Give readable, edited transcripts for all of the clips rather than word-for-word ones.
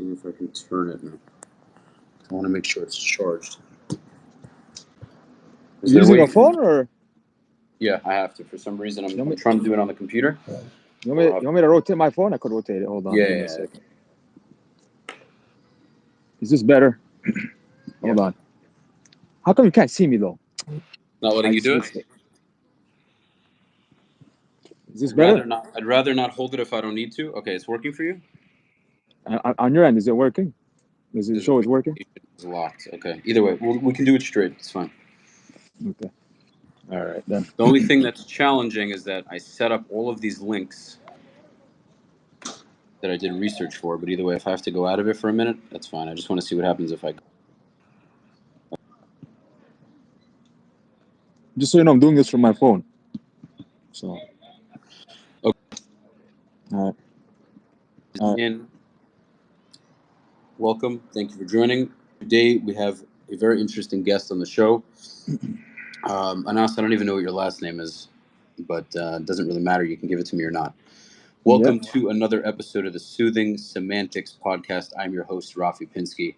seeing if I can turn it now. I want to make sure it's charged. You using a phone or? Yeah, I have to. For some reason, I'm trying to do it on the computer. You want me to rotate my phone? I could rotate it. Hold on. Give me a second. Is this better? Hold on. How come you can't see me though? Not letting you do it? Is this better? I'd rather not hold it if I don't need to. Okay, it's working for you? On your end, is it working? Does it show it's working? It's locked. Okay. Either way, we can do it straight. It's fine. Okay. All right, then. The only thing that's challenging is that I set up all of these links that I did research for, but either way, if I have to go out of it for a minute, that's fine. I just want to see what happens if I go. Just so you know, I'm doing this from my phone. So. Okay. All right. Welcome. Thank you for joining. Today, we have a very interesting guest on the show. Anas, I don't even know what your last name is, but it doesn't really matter. You can give it to me or not. Welcome to another episode of the Soothing Semantics podcast. I'm your host, Rafi Pinsky,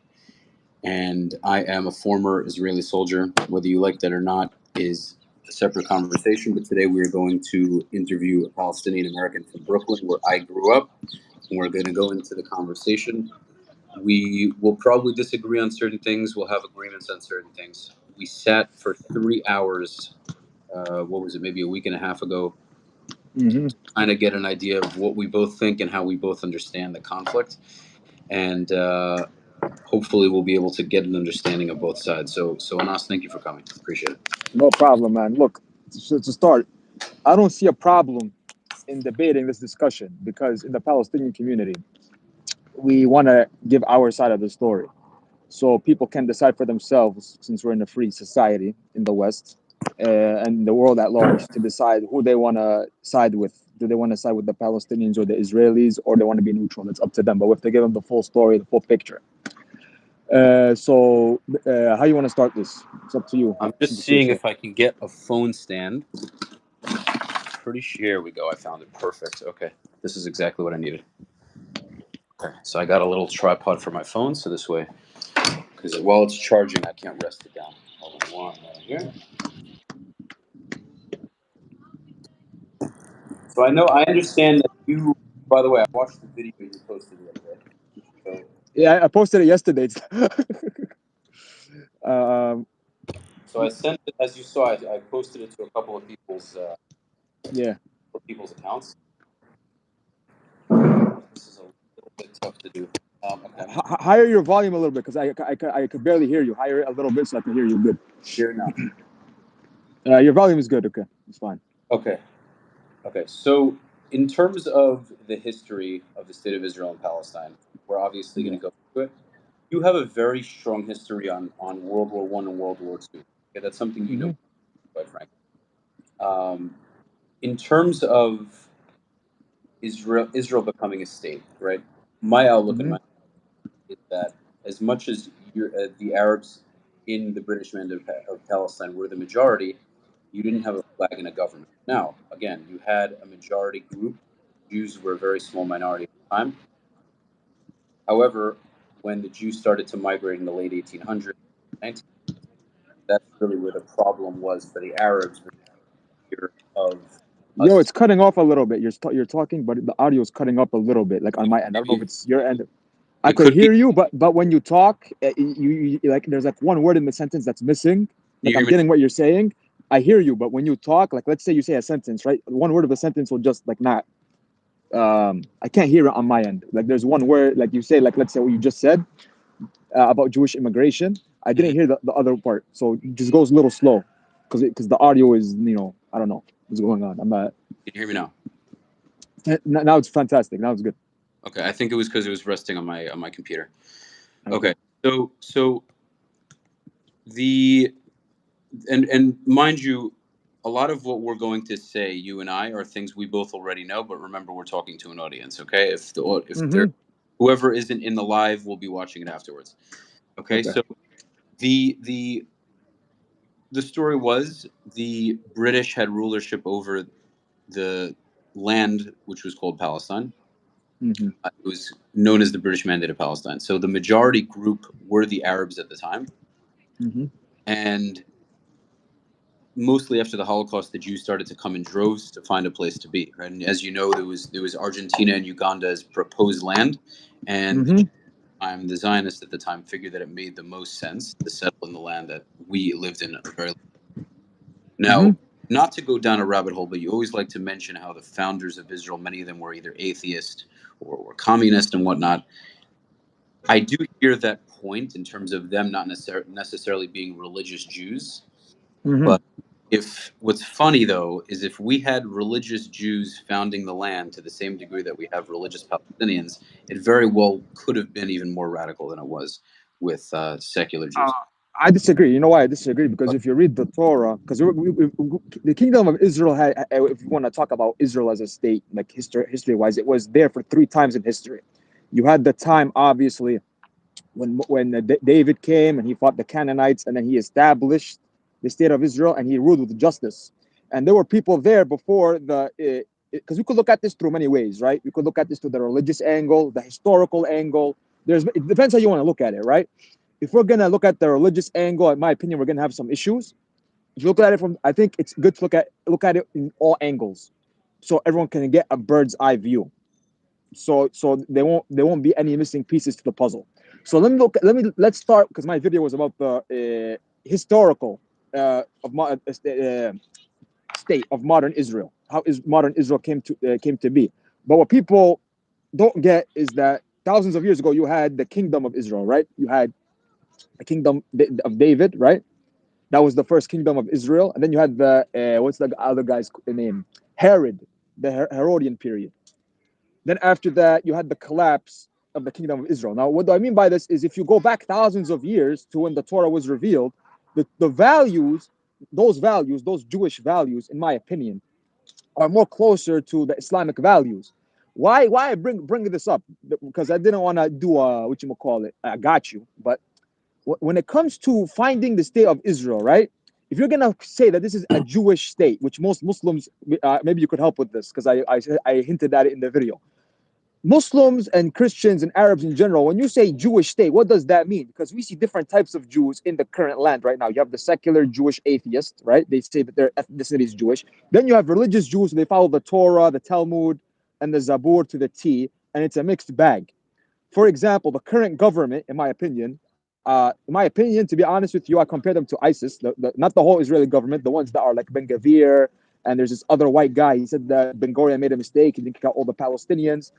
and I am a former Israeli soldier. Whether you like that or not is a separate conversation, but today we are going to interview a Palestinian-American from Brooklyn, where I grew up, and we're going to go into the conversation. We will probably disagree on certain things. We'll have agreements on certain things. We sat for 3 hours, maybe a week and a half ago, trying to get an idea of what we both think and how we both understand the conflict. And hopefully we'll be able to get an understanding of both sides. So Anas, thank you for coming. Appreciate it. No problem, man. Look, to start, I don't see a problem in debating this discussion because in the Palestinian community, we want to give our side of the story. So people can decide for themselves, since we're in a free society in the West and the world at large, to decide who they want to side with. Do they want to side with the Palestinians or the Israelis, or they want to be neutral? It's up to them. But we have to give them the full story, the full picture. So how you want to start this? It's up to you. I'm just seeing if I can get a phone stand. Pretty sure. Here we go. I found it. Perfect. Okay. This is exactly what I needed. Okay. So I got a little tripod for my phone, so this way, because while it's charging, I can't rest it down. Hold on one right here. So I understand that you, by the way, I watched the video you posted the other day. Yeah, I posted it yesterday. So I sent it, as you saw, I posted it to a couple of people's accounts. This is a little bit tough to do. Okay. Higher your volume a little bit, because I could barely hear you. Higher it a little bit so I can hear you good. Here now. Your volume is good. Okay, it's fine. Okay. So in terms of the history of the state of Israel and Palestine, we're obviously going to go through it. You have a very strong history on World War I and World War II. Okay, that's something you know, quite frankly. In terms of Israel becoming a state, right? My outlook and my is that as much as the Arabs in the British Mandate of Palestine were the majority, you didn't have a flag in a government. Now, again, you had a majority group. Jews were a very small minority at the time. However, when the Jews started to migrate in the late 1800s, that's really where the problem was for the Arabs. Yo, it's cutting off a little bit. You're talking, but the audio is cutting up a little bit, like on my end. I don't know if it's your end. I could hear you, but when you talk, you like there's like one word in the sentence that's missing. Like I'm getting what you're saying. I hear you, but when you talk, like let's say you say a sentence, right? One word of a sentence will just like not. I can't hear it on my end. Like there's one word, like you say, like let's say what you just said about Jewish immigration. I didn't hear the other part, so it just goes a little slow because the audio is, I don't know what's going on. I'm not. Can you hear me now? Now it's fantastic. Now it's good. Okay, I think it was because it was resting on my computer. Okay, so and mind you, a lot of what we're going to say, you and I, are things we both already know. But remember, we're talking to an audience. Okay, if whoever isn't in the live will be watching it afterwards. Okay. So the story was the British had rulership over the land which was called Palestine. Mm-hmm. It was known as the British Mandate of Palestine. So the majority group were the Arabs at the time, Mm-hmm. and mostly after the Holocaust, the Jews started to come in droves to find a place to be. Right? And as you know, there was Argentina and Uganda as proposed land, and Mm-hmm. the Zionists at the time figured that it made the most sense to settle in the land that we lived in a very. Mm-hmm. Now, not to go down a rabbit hole, but you always like to mention how the founders of Israel, many of them were either atheist or communist and whatnot. I do hear that point in terms of them not necessarily being religious Jews. Mm-hmm. But if what's funny though is if we had religious Jews founding the land to the same degree that we have religious Palestinians, it very well could have been even more radical than it was with secular Uh, Jews. I disagree. You know why I disagree? Because if you read the Torah, because the kingdom of Israel had, if you want to talk about Israel as a state, like history-wise, it was there for 3 times in history. You had the time, obviously, when David came and he fought the Canaanites, and then he established the state of Israel, and he ruled with justice. And there were people there before because we could look at this through many ways, right? We could look at this through the religious angle, the historical angle. It depends how you want to look at it, right? If we're gonna look at the religious angle, in my opinion, we're gonna have some issues. If you look at it from, I think it's good to look at it in all angles, so everyone can get a bird's eye view. So there won't be any missing pieces to the puzzle. So let's start, because my video was about the historical state of modern Israel, how is modern Israel came to be. But what people don't get is that thousands of years ago you had the kingdom of Israel, right? You had the kingdom of David, right? That was the first kingdom of Israel, and then you had the what's the other guy's name? Herod, the Herodian period. Then after that, you had the collapse of the kingdom of Israel. Now, what do I mean by this is if you go back thousands of years to when the Torah was revealed, the values, those Jewish values, in my opinion, are more closer to the Islamic values. Why I bring this up? Because I didn't want to do what you call it. I got you, but when it comes to finding the state of Israel, right? If you're gonna say that this is a Jewish state, which most Muslims, maybe you could help with this because I hinted at it in the video. Muslims and Christians and Arabs in general, when you say Jewish state, what does that mean? Because we see different types of Jews in the current land right now. You have the secular Jewish atheists, right? They say that their ethnicity is Jewish. Then you have religious Jews, they follow the Torah, the Talmud, and the Zabur to the T, and it's a mixed bag. For example, the current government, in my opinion, to be honest with you, I compare them to ISIS, not the whole Israeli government, the ones that are like Ben Gavir, and there's this other white guy. He said that Ben Gurion made a mistake. He didn't kick out all the Palestinians.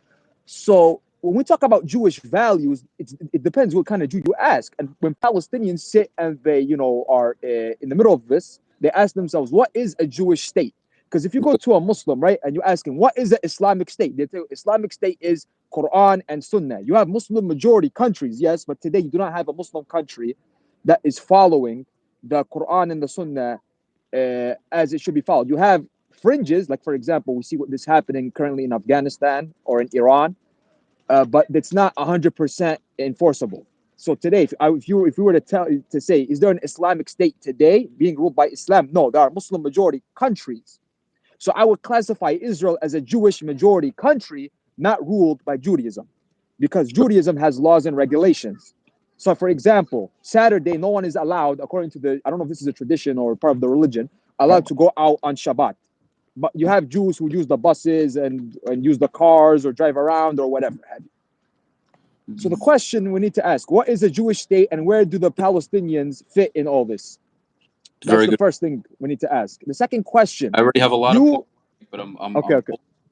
So when we talk about Jewish values, it depends what kind of Jew you ask. And when Palestinians sit and they, are in the middle of this, they ask themselves, what is a Jewish state? Because if you go to a Muslim, right, and you ask him, what is an Islamic state? They tell you Islamic state is Quran and Sunnah. You have Muslim majority countries, yes, but today you do not have a Muslim country that is following the Quran and the Sunnah as it should be followed. You have fringes, like for example, we see what is happening currently in Afghanistan or in Iran, but it's not 100% enforceable. So today, if we were to say, is there an Islamic state today being ruled by Islam? No, there are Muslim majority countries. So I would classify Israel as a Jewish majority country, not ruled by Judaism, because Judaism has laws and regulations. So, for example, Saturday, no one is allowed, according to I don't know if this is a tradition or part of the religion, allowed to go out on Shabbat. But you have Jews who use the buses and use the cars or drive around or whatever. So the question we need to ask, what is a Jewish state and where do the Palestinians fit in all this? That's Very the good. first thing we need to ask. The second question, I already have a lot of points, but I'm okay.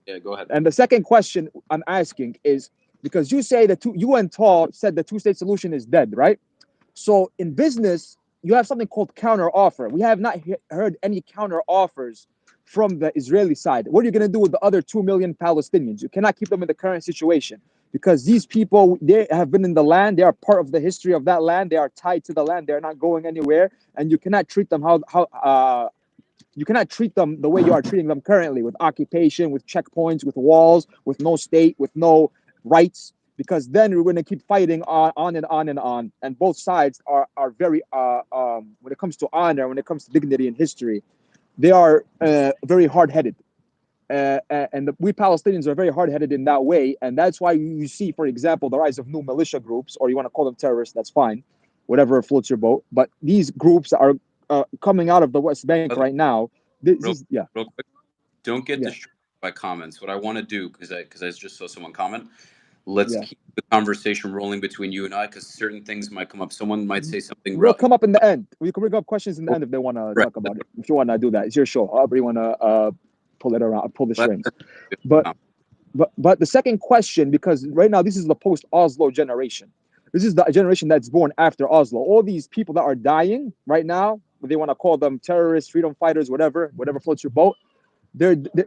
yeah, go ahead. And the second question I'm asking is, because you say you and Tall said the two-state solution is dead, right? So in business, you have something called counter offer. We have not heard any counter offers from the Israeli side. What are you going to do with the other 2 million Palestinians? You cannot keep them in the current situation because these people, they have been in the land. They are part of the history of that land. They are tied to the land. They're not going anywhere. And you cannot treat them you cannot treat them the way you are treating them currently, with occupation, with checkpoints, with walls, with no state, with no rights, because then we're going to keep fighting on and on and on. And both sides are very, when it comes to honor, when it comes to dignity and history, they are very hard-headed. we Palestinians are very hard-headed in that way, and that's why you see, for example, the rise of new militia groups, or you want to call them terrorists, that's fine, whatever floats your boat. But these groups are coming out of the West Bank right now. This real, is yeah, real quick. Don't get yeah, distracted by comments. What I want to do, because I just saw someone comment, let's yeah. keep the conversation rolling between you and I, because certain things might come up. Someone might say something Will come up in the end. We can bring up questions in the end if they want to right. talk about it. If you want to do that, it's your show. However you want to pull it around, pull the strings. But but the second question, because right now this is the post-Oslo generation. This is the generation that's born after Oslo. All these people that are dying right now, they want to call them terrorists, freedom fighters, whatever floats your boat.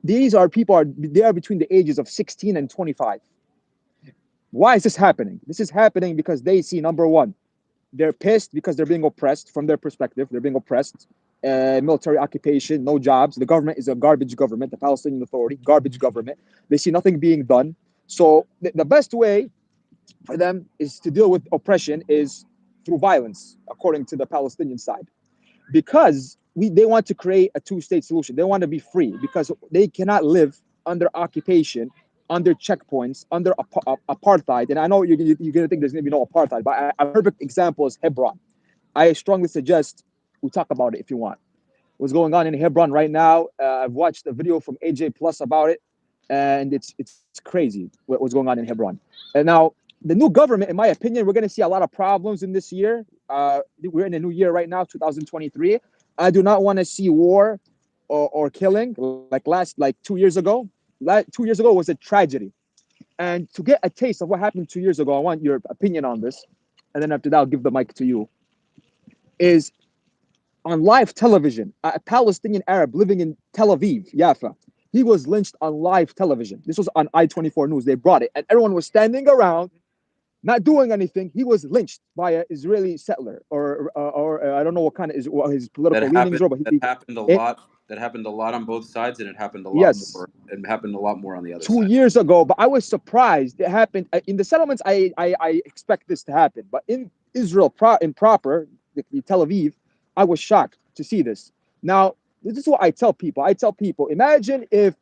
These are people they are between the ages of 16 and 25. Why is this happening? This is happening because they see, number one, they're pissed because they're being oppressed. From their perspective, they're being oppressed. Military occupation, no jobs. The government is a garbage government. The Palestinian Authority, garbage government. They see nothing being done. So the best way for them is to deal with oppression is through violence, according to the Palestinian side, because they want to create a two-state solution. They want to be free because they cannot live under occupation, under checkpoints, under apartheid. And I know you're going to think there's going to be no apartheid, but a perfect example is Hebron. I strongly suggest we talk about it if you want. What's going on in Hebron right now? I've watched a video from AJ Plus about it, and it's crazy what's going on in Hebron. And now the new government, in my opinion, we're going to see a lot of problems in this year. We're in a new year right now, 2023. I do not want to see war or killing like 2 years ago. 2 years ago was a tragedy. And to get a taste of what happened 2 years ago, I want your opinion on this. And then after that, I'll give the mic to you. Is on live television, a Palestinian Arab living in Tel Aviv, Jaffa. He was lynched on live television. This was on I-24 News. They brought it, and everyone was standing around, not doing anything. He was lynched by an Israeli settler, or I don't know what his political leanings were, but that happened a lot. That happened a lot on both sides, and it happened a lot yes, more. It happened a lot more on the other 2 side. years ago. But I was surprised it happened in the settlements. I expect this to happen, but in Israel, proper, Tel Aviv, I was shocked to see this. Now, this is what I tell people. Imagine if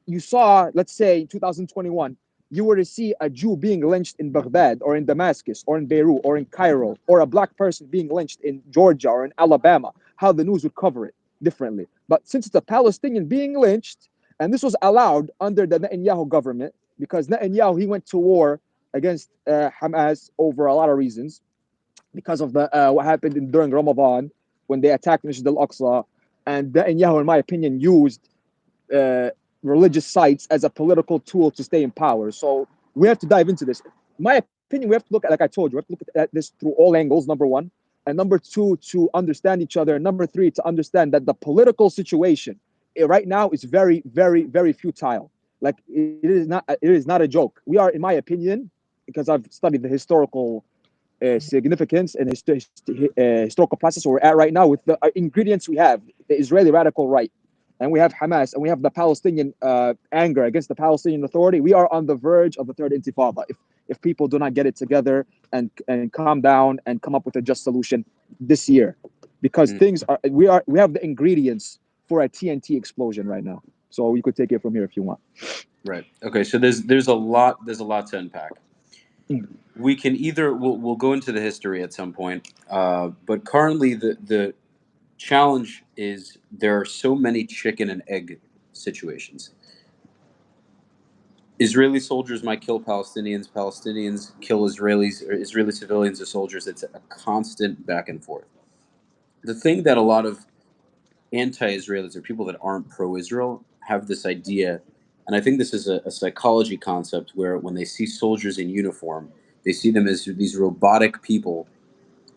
you saw, let's say, 2021, you were to see a Jew being lynched in Baghdad or in Damascus or in Beirut or in Cairo, or a black person being lynched in Georgia or in Alabama, how the news would cover it differently. But since it's a Palestinian being lynched, and this was allowed under the Netanyahu government, because Netanyahu, he went to war against Hamas over a lot of reasons, because of the what happened during Ramadan when they attacked Masjid al-Aqsa, and Netanyahu, in my opinion, used religious sites as a political tool to stay in power. So we have to dive into this. In my opinion, we have to look at, like I told you, we have to look at this through all angles, number one. And number two, to understand each other. And number three, to understand that the political situation right now is very, very, very futile. Like it is not a joke. We are, in my opinion, because I've studied the historical significance and historical process where we're at right now with the ingredients we have: the Israeli radical right, and we have Hamas, and we have the Palestinian anger against the Palestinian Authority. We are on the verge of a third intifada if people do not get it together and calm down and come up with a just solution this year, because things are we have the ingredients for a TNT explosion right now. So you could take it from here if you want. Right. Okay. So there's a lot to unpack. We can either we'll go into the history at some point, but currently the challenge is there are so many chicken and egg situations. Israeli soldiers might kill Palestinians. Palestinians kill Israelis, or Israeli civilians or soldiers. It's a constant back and forth. The thing that a lot of anti-Israelis or people that aren't pro-Israel have this idea, and I think this is a psychology concept, where when they see soldiers in uniform, they see them as these robotic people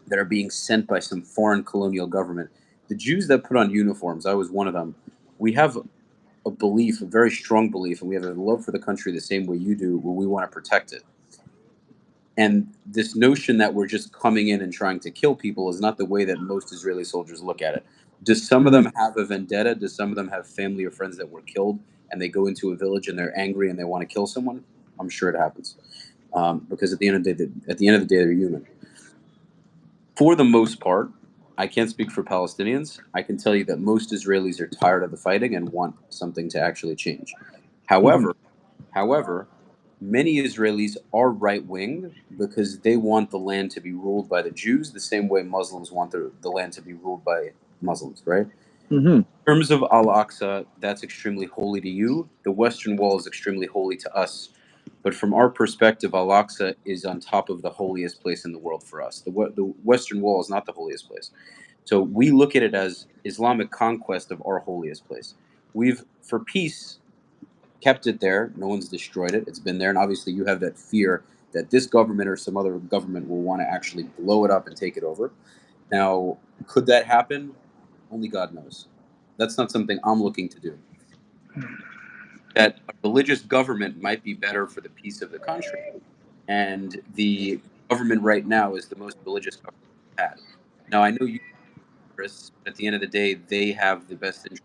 that are being sent by some foreign colonial government. The Jews that put on uniforms, I was one of them, we have a belief, a very strong belief, and we have a love for the country the same way you do, where we want to protect it. And this notion that we're just coming in and trying to kill people is not the way that most Israeli soldiers look at it. Do some of them have a vendetta? Do some of them have family or friends that were killed, and they go into a village and they're angry and they want to kill someone? I'm sure it happens, because at the end of the day, they're human. For the most part, I can't speak for Palestinians. I can tell you that most Israelis are tired of the fighting and want something to actually change. Mhm. However, many Israelis are right wing because they want the land to be ruled by the Jews the same way Muslims want the land to be ruled by Muslims, right? Mhm. In terms of Al Aqsa, that's extremely holy to you. The Western Wall is extremely holy to us. But from our perspective, Al Aqsa is on top of the holiest place in the world for us. The Western Wall is not the holiest place. So we look at it as Islamic conquest of our holiest place. We've, for peace, kept it there. No one's destroyed it. It's been there. And obviously, you have that fear that this government or some other government will want to actually blow it up and take it over. Now, could that happen? Only God knows. That's not something I'm looking to do. That a religious government might be better for the peace of the country. And the government right now is the most religious government we've had. Now, I know you, Chris, but at the end of the day, they have the best interest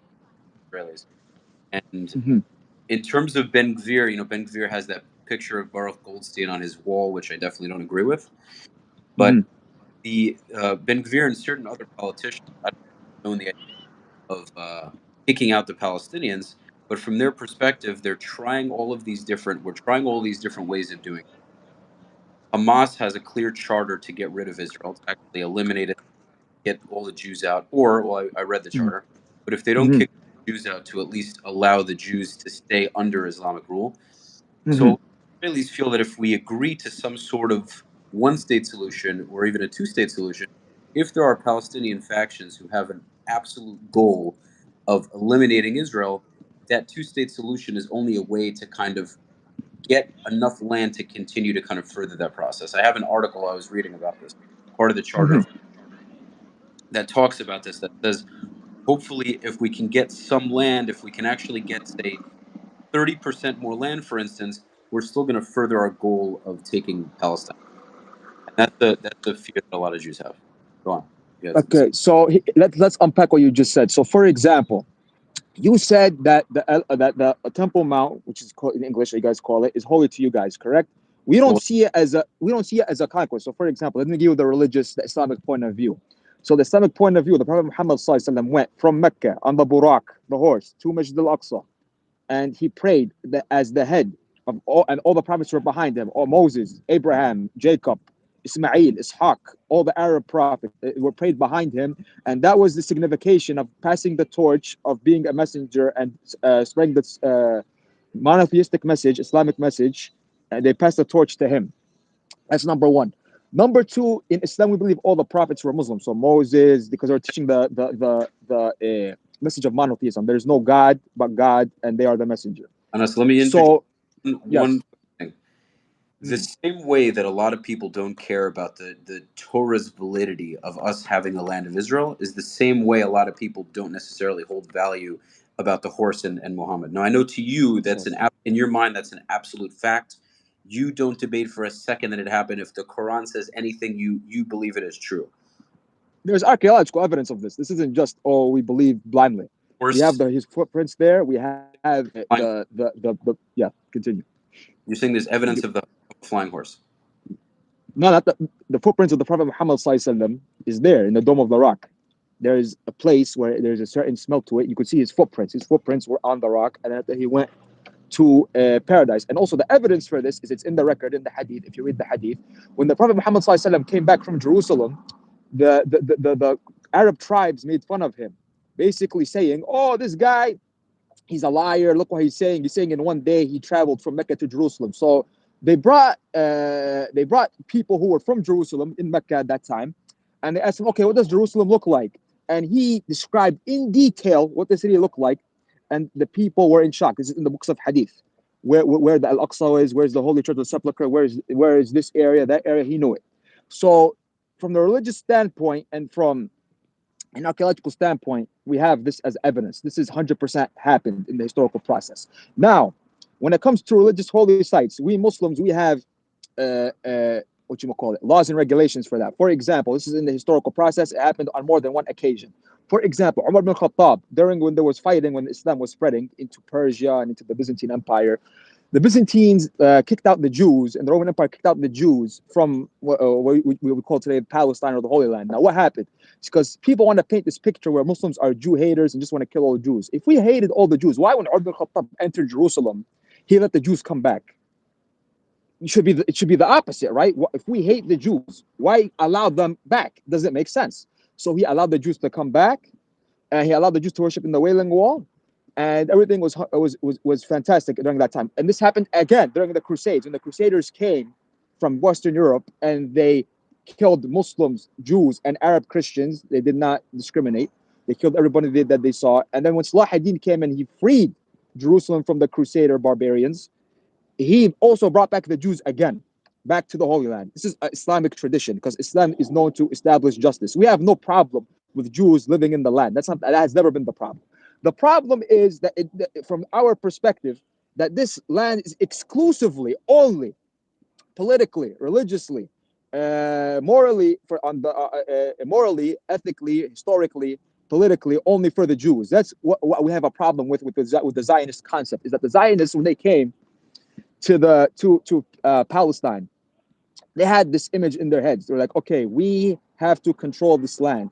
of Israelis. And Mhm. in terms of Ben Gvir, Ben Gvir has that picture of Baruch Goldstein on his wall, which I definitely don't agree with. But Mhm. the Ben Gvir and certain other politicians, I don't know the idea of kicking out the Palestinians, but from their perspective, we're trying all these different ways of doing it. Hamas has a clear charter to get rid of Israel, to actually eliminate it, get all the Jews out, or, well, I read the Mhm. charter, but if they don't Mhm. kick the Jews out, to at least allow the Jews to stay under Islamic rule. Mhm. So Israelis feel that if we agree to some sort of one state solution or even a two-state solution, if there are Palestinian factions who have an absolute goal of eliminating Israel, that two-state solution is only a way to kind of get enough land to continue to kind of further that process. I have an article I was reading about this, part of the charter Mhm. of, that talks about this, that says hopefully if we can get some land, if we can actually get, say, 30% more land, for instance, we're still going to further our goal of taking Palestine. And that's the fear that a lot of Jews have. Go on. You had something to say. Okay, so let's unpack what you just said. So, for example, you said that the Temple Mount, which is called in English, you guys call it, is holy to you guys, correct? Well, We don't see it as a conquest. So, for example, let me give you the Islamic point of view. So, the Islamic point of view, the Prophet Muhammad SAW went from Mecca on the Burak, the horse, to Masjid al-Aqsa, and he prayed as the head of all, and all the prophets were behind him. All Moses, Abraham, Jacob, Ismail, Ishaq, all the Arab prophets were prayed behind him, and that was the signification of passing the torch of being a messenger and spreading this monotheistic message, Islamic message. And they passed the torch to him. That's number one. Number two, in Islam, we believe all the prophets were Muslims. So Moses, because they're teaching the message of monotheism. There's no God but God, and they are the messenger. Anas, let me interject So one yes. thing. The Mm. same way that a lot of people don't care about the Torah's validity of us having a land of Israel is the same way a lot of people don't necessarily hold value about the horse and Muhammad. Now, I know to you that's in your mind that's an absolute fact. You don't debate for a second that it happened. If the Quran says anything, you believe it is true. There's archaeological evidence of this. This isn't just we believe blindly. We have Horse, his footprints there. We have flying, the yeah. Continue. you're saying there's evidence of the flying horse. No, not the footprints of the Prophet Muhammad SAW is there in the Dome of the Rock. There is a place where there's a certain smell to it. You could see his footprints. His footprints were on the rock, and then he went to paradise. And also, the evidence for this is it's in the record in the Hadith. If you read the Hadith, when the Prophet Muhammad SAW came back from Jerusalem, the Arab tribes made fun of him, basically saying, "Oh, this guy, he's a liar. Look what he's saying. He's saying in one day he traveled from Mecca to Jerusalem." So they brought people who were from Jerusalem in Mecca at that time, and they asked him, "Okay, what does Jerusalem look like?" And he described in detail what the city looked like, and the people were in shock. This is in the books of Hadith. Where the Al-Aqsa is, where's the Holy Church of the Sepulchre, where is this area, that area, he knew it. So from the religious standpoint and from an archaeological standpoint, we have this as evidence. This is 100% happened in the historical process. Now, when it comes to religious holy sites, we Muslims, we have what you call it, laws and regulations for that. For example, this is in the historical process. It happened on more than one occasion. For example, Umar bin Khattab, during when there was fighting, when Islam was spreading into Persia and into the Byzantine Empire, the Byzantines kicked out the Jews, and the Roman Empire kicked out the Jews from what we call today Palestine or the Holy Land. Now, what happened? It's because people want to paint this picture where Muslims are Jew haters and just want to kill all the Jews. If we hated all the Jews, why when Umar ibn Khattab entered Jerusalem, he let the Jews come back? It should be the opposite, right? If we hate the Jews, why allow them back? Doesn't make sense. So he allowed the Jews to come back, and he allowed the Jews to worship in the Wailing Wall, and everything was fantastic during that time. And this happened again during the Crusades, when the Crusaders came from Western Europe and they killed Muslims, Jews, and Arab Christians. They did not discriminate. They killed everybody that they saw. And then when Salah ad-Din came and he freed Jerusalem from the Crusader barbarians, he also brought back the Jews again, back to the Holy Land. This is an Islamic tradition because Islam is known to establish justice. We have no problem with Jews living in the land. That has never been the problem. The problem is that from our perspective, that this land is exclusively, only politically, religiously, morally, morally, ethically, historically, politically, only for the Jews. That's what we have a problem with the Zionist concept. Is that the Zionists, when they came to Palestine, they had this image in their heads. They're like, okay, we have to control this land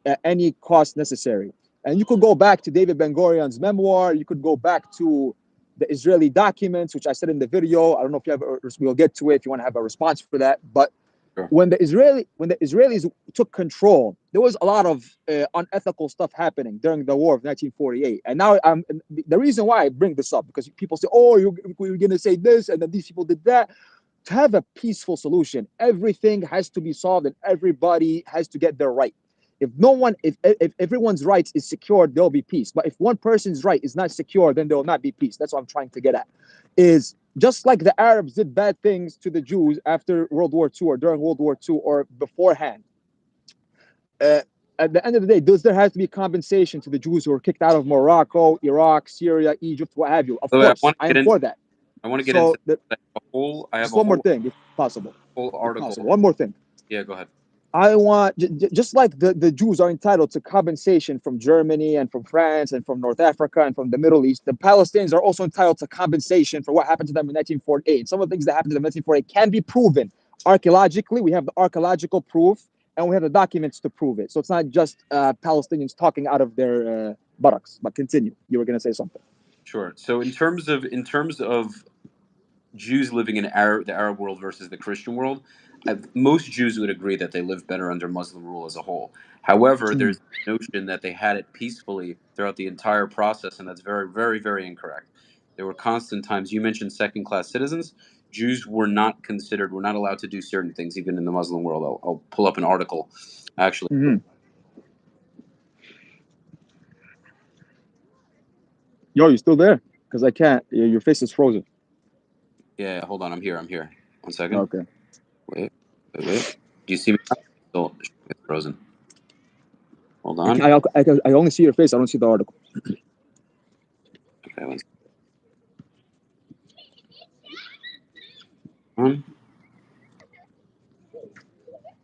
at any cost necessary. And you could go back to David Ben-Gurion's memoir. You could go back to the Israeli documents, which I said in the video. I don't know if you have. We'll get to it if you want to have a response for that. But Sure. when the Israelis took control, there was a lot of unethical stuff happening during the war of 1948. And now the reason why I bring this up, because people say, "Oh, you're going to say this," and then these people did that. To have a peaceful solution, everything has to be solved, and everybody has to get their right. If everyone's rights is secured, there'll be peace. But if one person's right is not secure, then there will not be peace. That's what I'm trying to get at. Is just like the Arabs did bad things to the Jews after World War II or during World War II or beforehand. At the end of the day, does there have to be compensation to the Jews who were kicked out of Morocco, Iraq, Syria, Egypt, what have you? Of course, I am for that. I want to get into one more thing, if possible. Whole article. Possible. One more thing. Yeah, go ahead. I want, just like the Jews are entitled to compensation from Germany and from France and from North Africa and from the Middle East, the Palestinians are also entitled to compensation for what happened to them in 1948. Some of the things that happened to them in 1948 can be proven archaeologically. We have the archaeological proof, and we have the documents to prove it. So it's not just Palestinians talking out of their buttocks. But continue. You were going to say something. Sure. So in terms of Jews living in the Arab world versus the Christian world, most Jews would agree that they live better under Muslim rule as a whole. However, there's the notion that they had it peacefully throughout the entire process, and that's very, very, very incorrect. There were constant times. You mentioned second-class citizens. Jews were not allowed to do certain things, even in the Muslim world. I'll pull up an article, actually. Mm-hmm. Yo, you still there? Because I can't. Your face is frozen. Yeah, hold on. I'm here. 1 second. Okay. Wait. Do you see me? Still, it's frozen. Hold on. I only see your face. I don't see the article. Okay.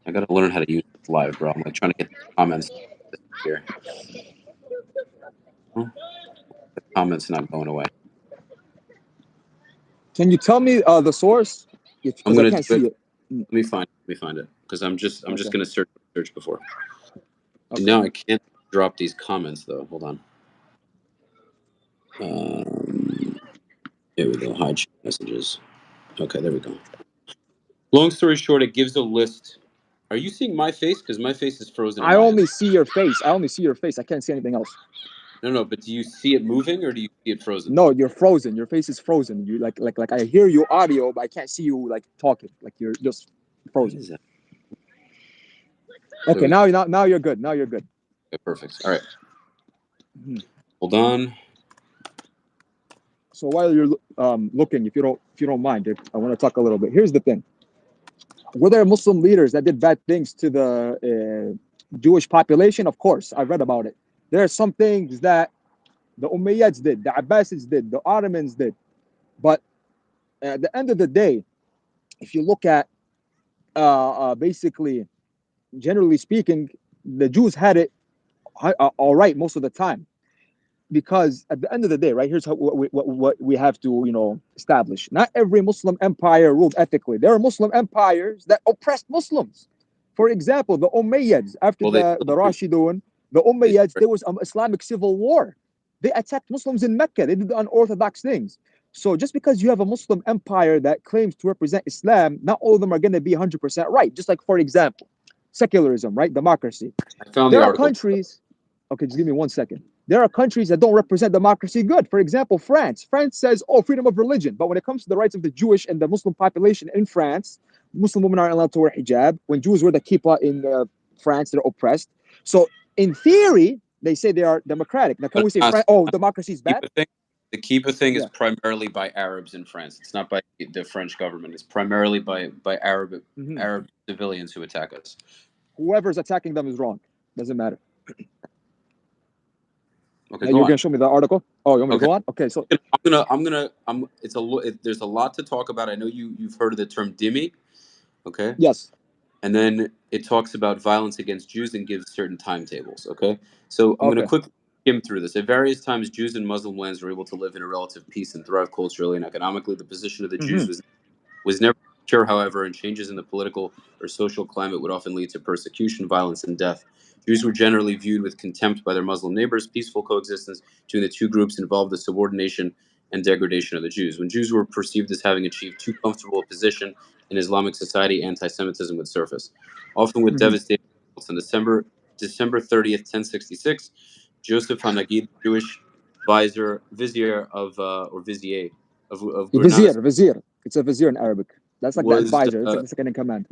I gotta learn how to use this live, bro. I'm like trying to get the comments here. The comments not going away. Can you tell me the source? I'm gonna I can't see it. Let me find it because I'm just gonna search before. Okay. Now I can't drop these comments though. Hold on. Here we go. Hide messages. Okay, there we go. Long story short, it gives a list. Are you seeing my face? Because my face is frozen. I only see your face. I can't see anything else. No, but do you see it moving or do you see it frozen? No, you're frozen. Your face is frozen. You like I hear your audio, but I can't see you like talking. Like you're just frozen. What is that? Okay, now you're good. Now you're good. Okay, perfect. All right. Hold on. So while you're looking, if you don't mind, I want to talk a little bit. Here's the thing: were there Muslim leaders that did bad things to the Jewish population? Of course, I read about it. There are some things that the Umayyads did, the Abbasids did, the Ottomans did. But at the end of the day, if you look at basically, generally speaking, the Jews had it all right most of the time. because at the end of the day, right, here's what we have to, establish. Not every Muslim empire ruled ethically. There are Muslim empires that oppressed Muslims. For example, the Umayyads, after Well, they the still do. Rashidun, the They Umayyads, there was an Islamic civil war. They attacked Muslims in Mecca. They did unorthodox things. So just because you have a Muslim empire that claims to represent Islam, not all of them are going to be 100% right. Just like, for example, secularism, right? Democracy. I found the There are article. countries, okay, just give me 1 second. There are countries that don't represent democracy good. For example, France. France says, oh, freedom of religion. But when it comes to the rights of the Jewish and the Muslim population in France, Muslim women aren't allowed to wear hijab. When Jews wear the kippah in France, they're oppressed. So in theory, they say they are democratic. Now, can we say, democracy is bad? The Kippah thing is Yeah. primarily by Arabs in France. It's not by the French government. It's primarily by Arab civilians who attack us. Whoever's attacking them is wrong. Doesn't matter. Okay, Now, you're gonna show me the article. Oh, you want me to go on? Okay, so there's a lot to talk about. I know you've heard of the term dhimmi, okay? Yes. And then it talks about violence against Jews and gives certain timetables, okay? So I'm going to quickly skim through this. At various times, Jews in Muslim lands were able to live in a relative peace and thrive culturally and economically. The position of the Jews was never secure, however, and changes in the political or social climate would often lead to persecution, violence, and death. Jews were generally viewed with contempt by their Muslim neighbors. Peaceful coexistence between the two groups involved the subordination and degradation of the Jews. When Jews were perceived as having achieved too comfortable a position in Islamic society, anti-Semitism would surface, often with devastating results. On December 30th, 1066, Joseph Hanagid, Jewish vizier of Granada. Vizier. It's a vizier in Arabic. That's like the advisor. It's like the second in command.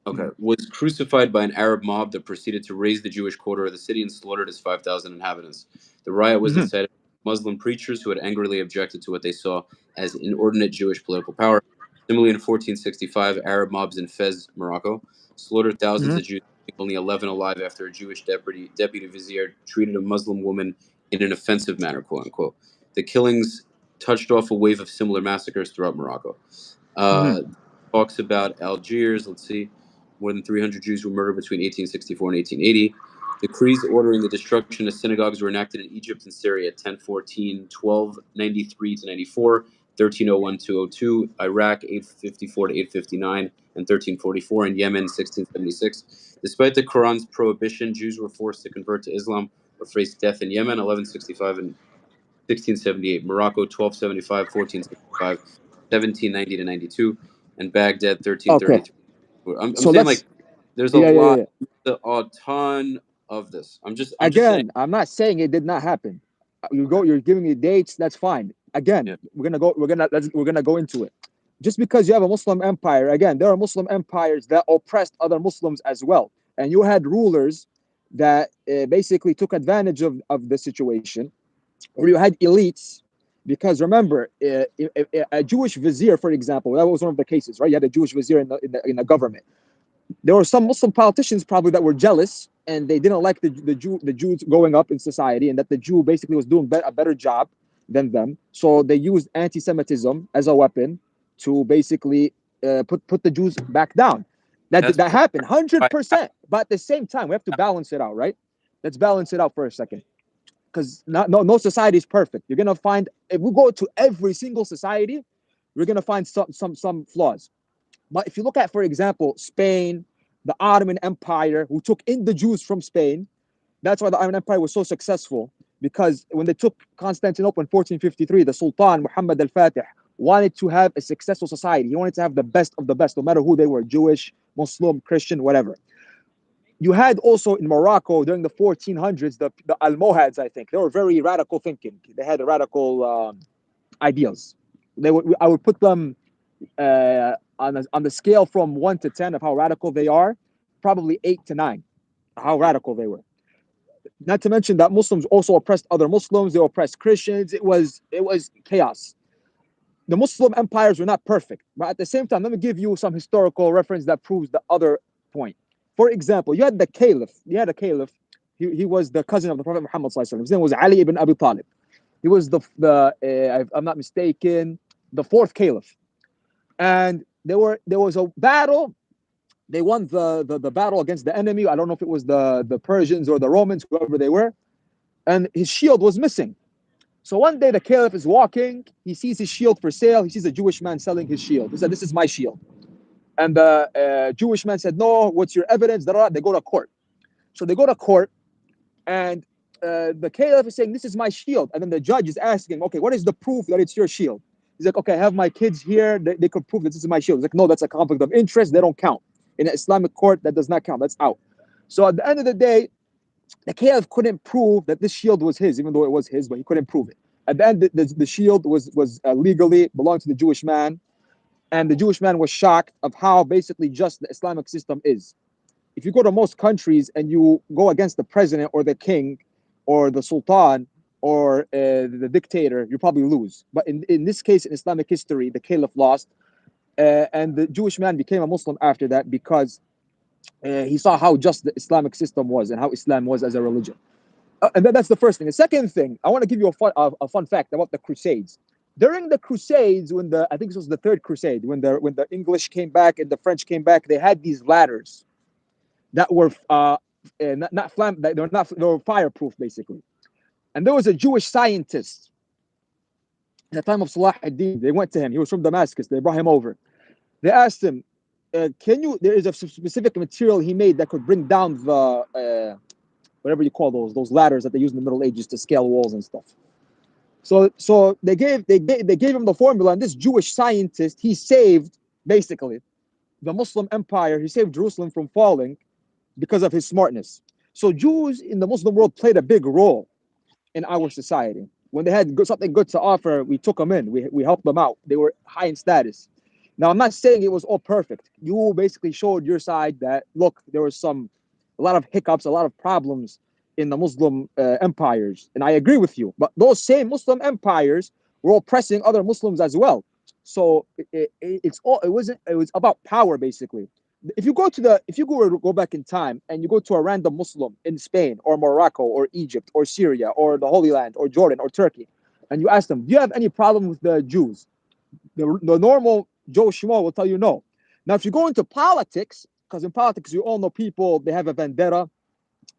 Okay, was crucified by an Arab mob that proceeded to raise the Jewish quarter of the city and slaughtered its 5,000 inhabitants. The riot was incited by Muslim preachers who had angrily objected to what they saw as inordinate Jewish political power. Similarly, in 1465, Arab mobs in Fez, Morocco, slaughtered thousands of Jews, only 11 alive after a Jewish deputy vizier treated a Muslim woman in an offensive manner, quote unquote. The killings touched off a wave of similar massacres throughout Morocco. Talks about Algiers. Let's see. More than 300 Jews were murdered between 1864 and 1880. Decrees ordering the destruction of synagogues were enacted in Egypt and Syria 1014, 1293 to 94, 1301 to 02, Iraq 854 to 859, and 1344, and Yemen 1676. Despite the Quran's prohibition, Jews were forced to convert to Islam or face death in Yemen 1165 and 1678, Morocco 1275, 1465, 1790 to 92, and Baghdad 1333. I'm saying like there's a ton of this. I'm just saying. I'm not saying it did not happen. You're giving me dates. That's fine. Again, we're gonna go into it. Just because you have a Muslim empire, again, there are Muslim empires that oppressed other Muslims as well, and you had rulers that basically took advantage of the situation, or you had elites. Because remember, a Jewish vizier, for example, that was one of the cases, right? You had a Jewish vizier in the government. There were some Muslim politicians probably that were jealous, and they didn't like the Jews going up in society, and that the Jew basically was doing a better job than them. So they used anti-Semitism as a weapon to basically put the Jews back down. That happened 100%. But at the same time, we have to balance it out, right? Let's balance it out for a second. Because no society is perfect. You're gonna find, if we go to every single society, we're gonna find some flaws. But if you look at, for example, Spain, the Ottoman Empire, who took in the Jews from Spain, that's why the Ottoman Empire was so successful. Because when they took Constantinople in 1453, the Sultan Muhammad al-Fatih wanted to have a successful society. He wanted to have the best of the best, no matter who they were, Jewish, Muslim, Christian, whatever. You had also in Morocco during the 1400s, the Almohads, I think. They were very radical thinking. They had radical ideals. I would put them on the scale from 1 to 10 of how radical they are, probably 8 to 9, how radical they were. Not to mention that Muslims also oppressed other Muslims. They oppressed Christians. It was chaos. The Muslim empires were not perfect. But at the same time, let me give you some historical reference that proves the other point. For example, you had the caliph. He was the cousin of the Prophet Muhammad. His name was Ali ibn Abi Talib. He was if I'm not mistaken, the fourth caliph. And there was a battle. They won the battle against the enemy. I don't know if it was the Persians or the Romans, whoever they were. And his shield was missing. So one day the caliph is walking, he sees his shield for sale, he sees a Jewish man selling his shield. He said, "This is my shield." And the Jewish man said, "No, what's your evidence?" They go to court. So they go to court, and the caliph is saying, "This is my shield." And then the judge is asking, "Okay, what is the proof that it's your shield?" He's like, "Okay, I have my kids here. They could prove that this is my shield." He's like, "No, that's a conflict of interest. They don't count. In an Islamic court, that does not count. That's out." So at the end of the day, the caliph couldn't prove that this shield was his, even though it was his, but he couldn't prove it. At the end, the shield was legally belonged to the Jewish man, and the Jewish man was shocked of how basically just the Islamic system is. If you go to most countries and you go against the president or the king or the sultan or the dictator, you probably lose. But in this case, in Islamic history, the caliph lost, and the Jewish man became a Muslim after that because he saw how just the Islamic system was and how Islam was as a religion. And that's the first thing. The second thing, I want to give you a fun fact about the Crusades. During the Crusades, when I think this was the third Crusade, when the English came back and the French came back, they had these ladders that were they were fireproof basically. And there was a Jewish scientist at the time of Salah ad-Din. They went to him. He was from Damascus. They brought him over. They asked him, "Can you? There is a specific material he made that could bring down the whatever you call those ladders that they use in the Middle Ages to scale walls and stuff." So they gave him the formula, and this Jewish scientist, he saved basically the Muslim empire. He saved Jerusalem from falling because of his smartness. So Jews in the Muslim world played a big role in our society. When they had something good to offer, we took them in. We helped them out. They were high in status. Now, I'm not saying it was all perfect. You basically showed your side that, look, there was a lot of hiccups, a lot of problems in the Muslim empires. And I agree with you. But those same Muslim empires were oppressing other Muslims as well. So it was about power, basically. If you go back in time and you go to a random Muslim in Spain or Morocco or Egypt or Syria or the Holy Land or Jordan or Turkey, and you ask them, "Do you have any problem with the Jews?" The normal Joe Schmo will tell you no. Now, if you go into politics, because in politics you all know people, they have a vendetta,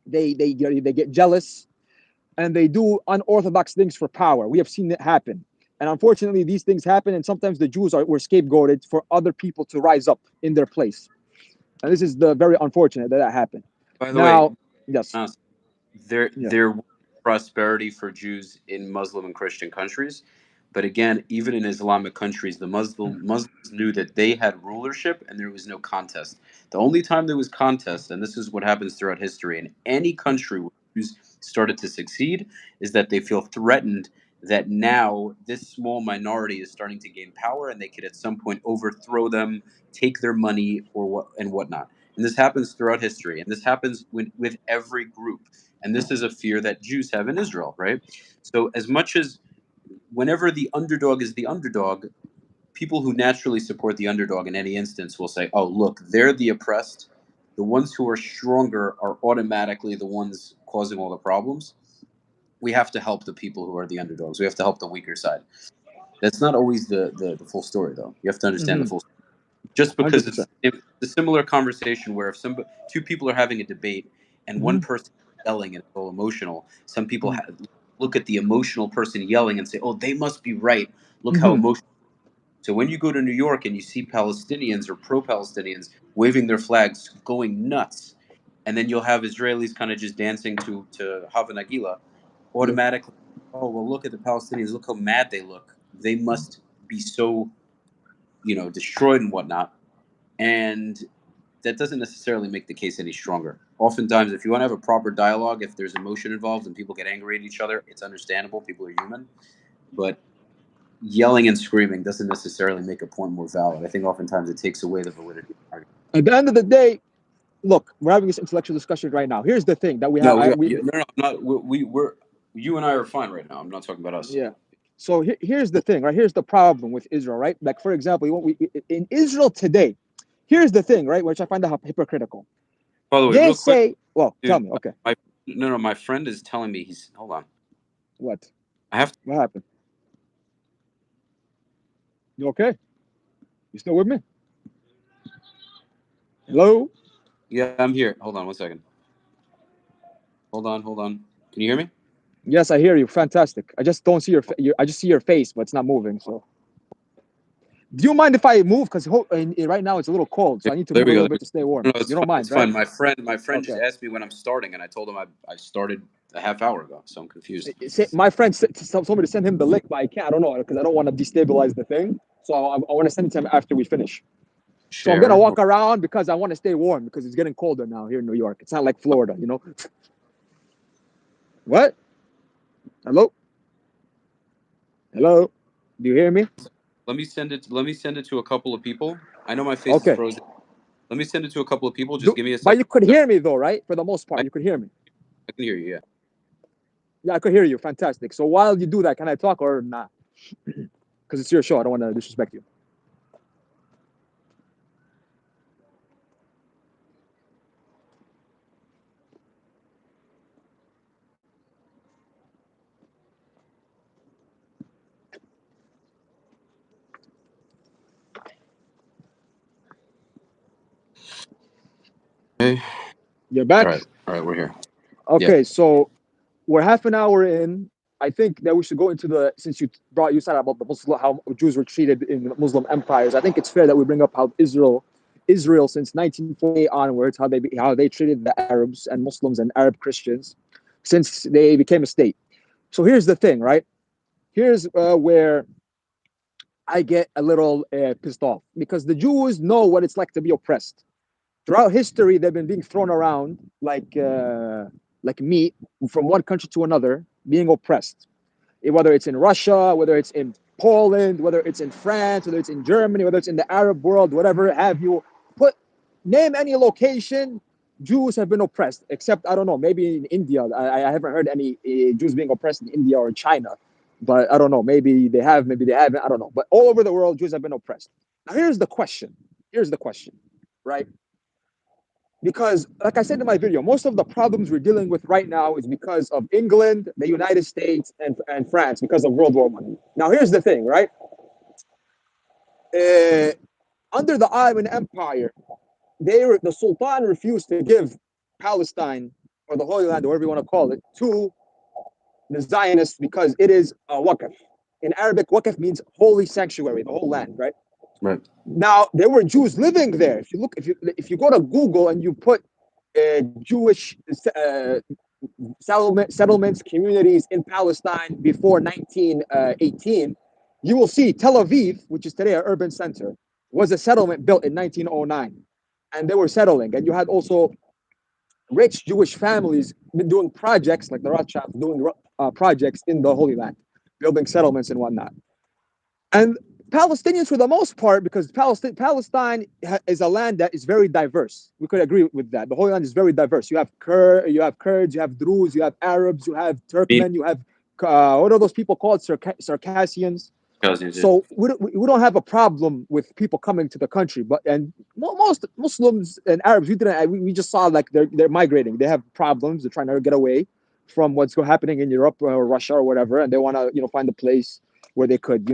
they get jealous, and they do unorthodox things for power. We have seen it happen. And unfortunately, these things happen, and sometimes the Jews were scapegoated for other people to rise up in their place. And this is very unfortunate that happened. By the way, Now, yes, yeah, there was prosperity for Jews in Muslim and Christian countries, but again, even in Islamic countries, the Muslims knew that they had rulership and there was no contest. The only time there was contest, and this is what happens throughout history in any country where Jews started to succeed, is that they feel threatened that now this small minority is starting to gain power and they could at some point overthrow them, take their money or whatnot. And this happens throughout history, and this happens with every group. And this is a fear that Jews have in Israel, right? So as much as whenever the underdog is the underdog, people who naturally support the underdog in any instance will say, "Oh, look, they're the oppressed. The ones who are stronger are automatically the ones causing all the problems. We have to help the people who are the underdogs. We have to help the weaker side." That's not always the full story, though. You have to understand the full story. Just because 100%. it's a similar conversation where if two people are having a debate and one person is yelling and it's all emotional, some people look at the emotional person yelling and say, "Oh, they must be right. Look how emotional." So when you go to New York and you see Palestinians or pro-Palestinians waving their flags, going nuts, and then you'll have Israelis kind of just dancing to Hava Nagila, Yeah. automatically, "Oh, well, look at the Palestinians. Look how mad they look. They must be so, destroyed and whatnot." And that doesn't necessarily make the case any stronger. Oftentimes, if you want to have a proper dialogue, if there's emotion involved and people get angry at each other, it's understandable. People are human. But yelling and screaming doesn't necessarily make a point more valid. I think oftentimes it takes away the validity of the argument. At the end of the day, look, we're having this intellectual discussion right now. Here's the thing that we have. No, no, not we're you and I are fine right now. I'm not talking about us. Yeah. So here's the thing, right? Here's the problem with Israel, right? Like, for example, in Israel today, here's the thing, right? Which I find hypocritical. By the way, They real quick, say, well, dude, tell me, okay. My friend is telling me hold on. What? I have to. What happened? You okay? You still with me? Hello? Yeah, I'm here. Hold on one second. Hold on. Can you hear me? Yes, I hear you. Fantastic. I just don't see I just see your face, but it's not moving. So, do you mind if I move? Because right now it's a little cold, so I need to There move a we go. little bit to stay warm. No, You it's don't fine. mind, It's right? fine. My friend just Okay. asked me when I'm starting, and I told him I started a half hour ago, so I'm confused. My friend told me to send him the link, but I can't. I don't know because I don't want to destabilize the thing. So I want to send it to him after we finish. So I'm gonna Share. walk around because I want to stay warm because it's getting colder now here in New York. It's not like Florida, you know. What? Hello? Hello? Do you hear me? Let me send it. Let me send it to a couple of people. I know my face is Okay. frozen. Let me send it to a couple of people. Just give me a But second. you could hear me though, right? For the most part, I, you could hear me. I can hear you. Yeah. Yeah, I could hear you. Fantastic. So while you do that, can I talk or not? Because it's your show. I don't want to disrespect you. Okay. You're All back? right. All right. We're here. Yeah. Okay, so we're half an hour in. I think that we should go into the since you said about the Muslim how Jews were treated in Muslim empires. I think it's fair that we bring up how Israel since 1948 onwards how they treated the Arabs and Muslims and Arab Christians since they became a state. So here's the thing, right? Here's where I get a little pissed off because the Jews know what it's like to be oppressed. Throughout history, they've been being thrown around like meat from one country to another, being oppressed. Whether it's in Russia, whether it's in Poland, whether it's in France, whether it's in Germany, whether it's in the Arab world, whatever have you. Put name any location, Jews have been oppressed. Except I don't know, maybe in India. I haven't heard any Jews being oppressed in India or China, but I don't know. Maybe they have, maybe they haven't. I don't know. But all over the world, Jews have been oppressed. Now here's the question. Here's the question, right? Because like I said in my video, most of the problems we're dealing with right now is because of England, the United States, and France because of World War One. Now here's the thing, right? uh, Under the Ottoman Empire, the Sultan refused to give Palestine or the Holy Land, or whatever you want to call it, to the Zionists because it is a waqf. In Arabic, waqf means holy sanctuary, the whole land, right? Right. Now there were Jews living there. If you go to Google and you put Jewish settlements, communities in Palestine before 1918, you will see Tel Aviv, which is today an urban center, was a settlement built in 1909, and they were settling. And you had also rich Jewish families doing projects like the Rothschilds doing projects in the Holy Land, building settlements and whatnot. And Palestinians, for the most part, because Palestine is a land that is very diverse. We could agree with that. The Holy Land is very diverse. You have Kurds, you have Druze, you have Arabs, you have Turkmen, you have what are those people called? Circassians. Yeah. So we don't have a problem with people coming to the country, but and most Muslims and Arabs we just saw like they're migrating. They have problems. They're trying to get away from what's happening in Europe or Russia or whatever, and they want to find a place where they could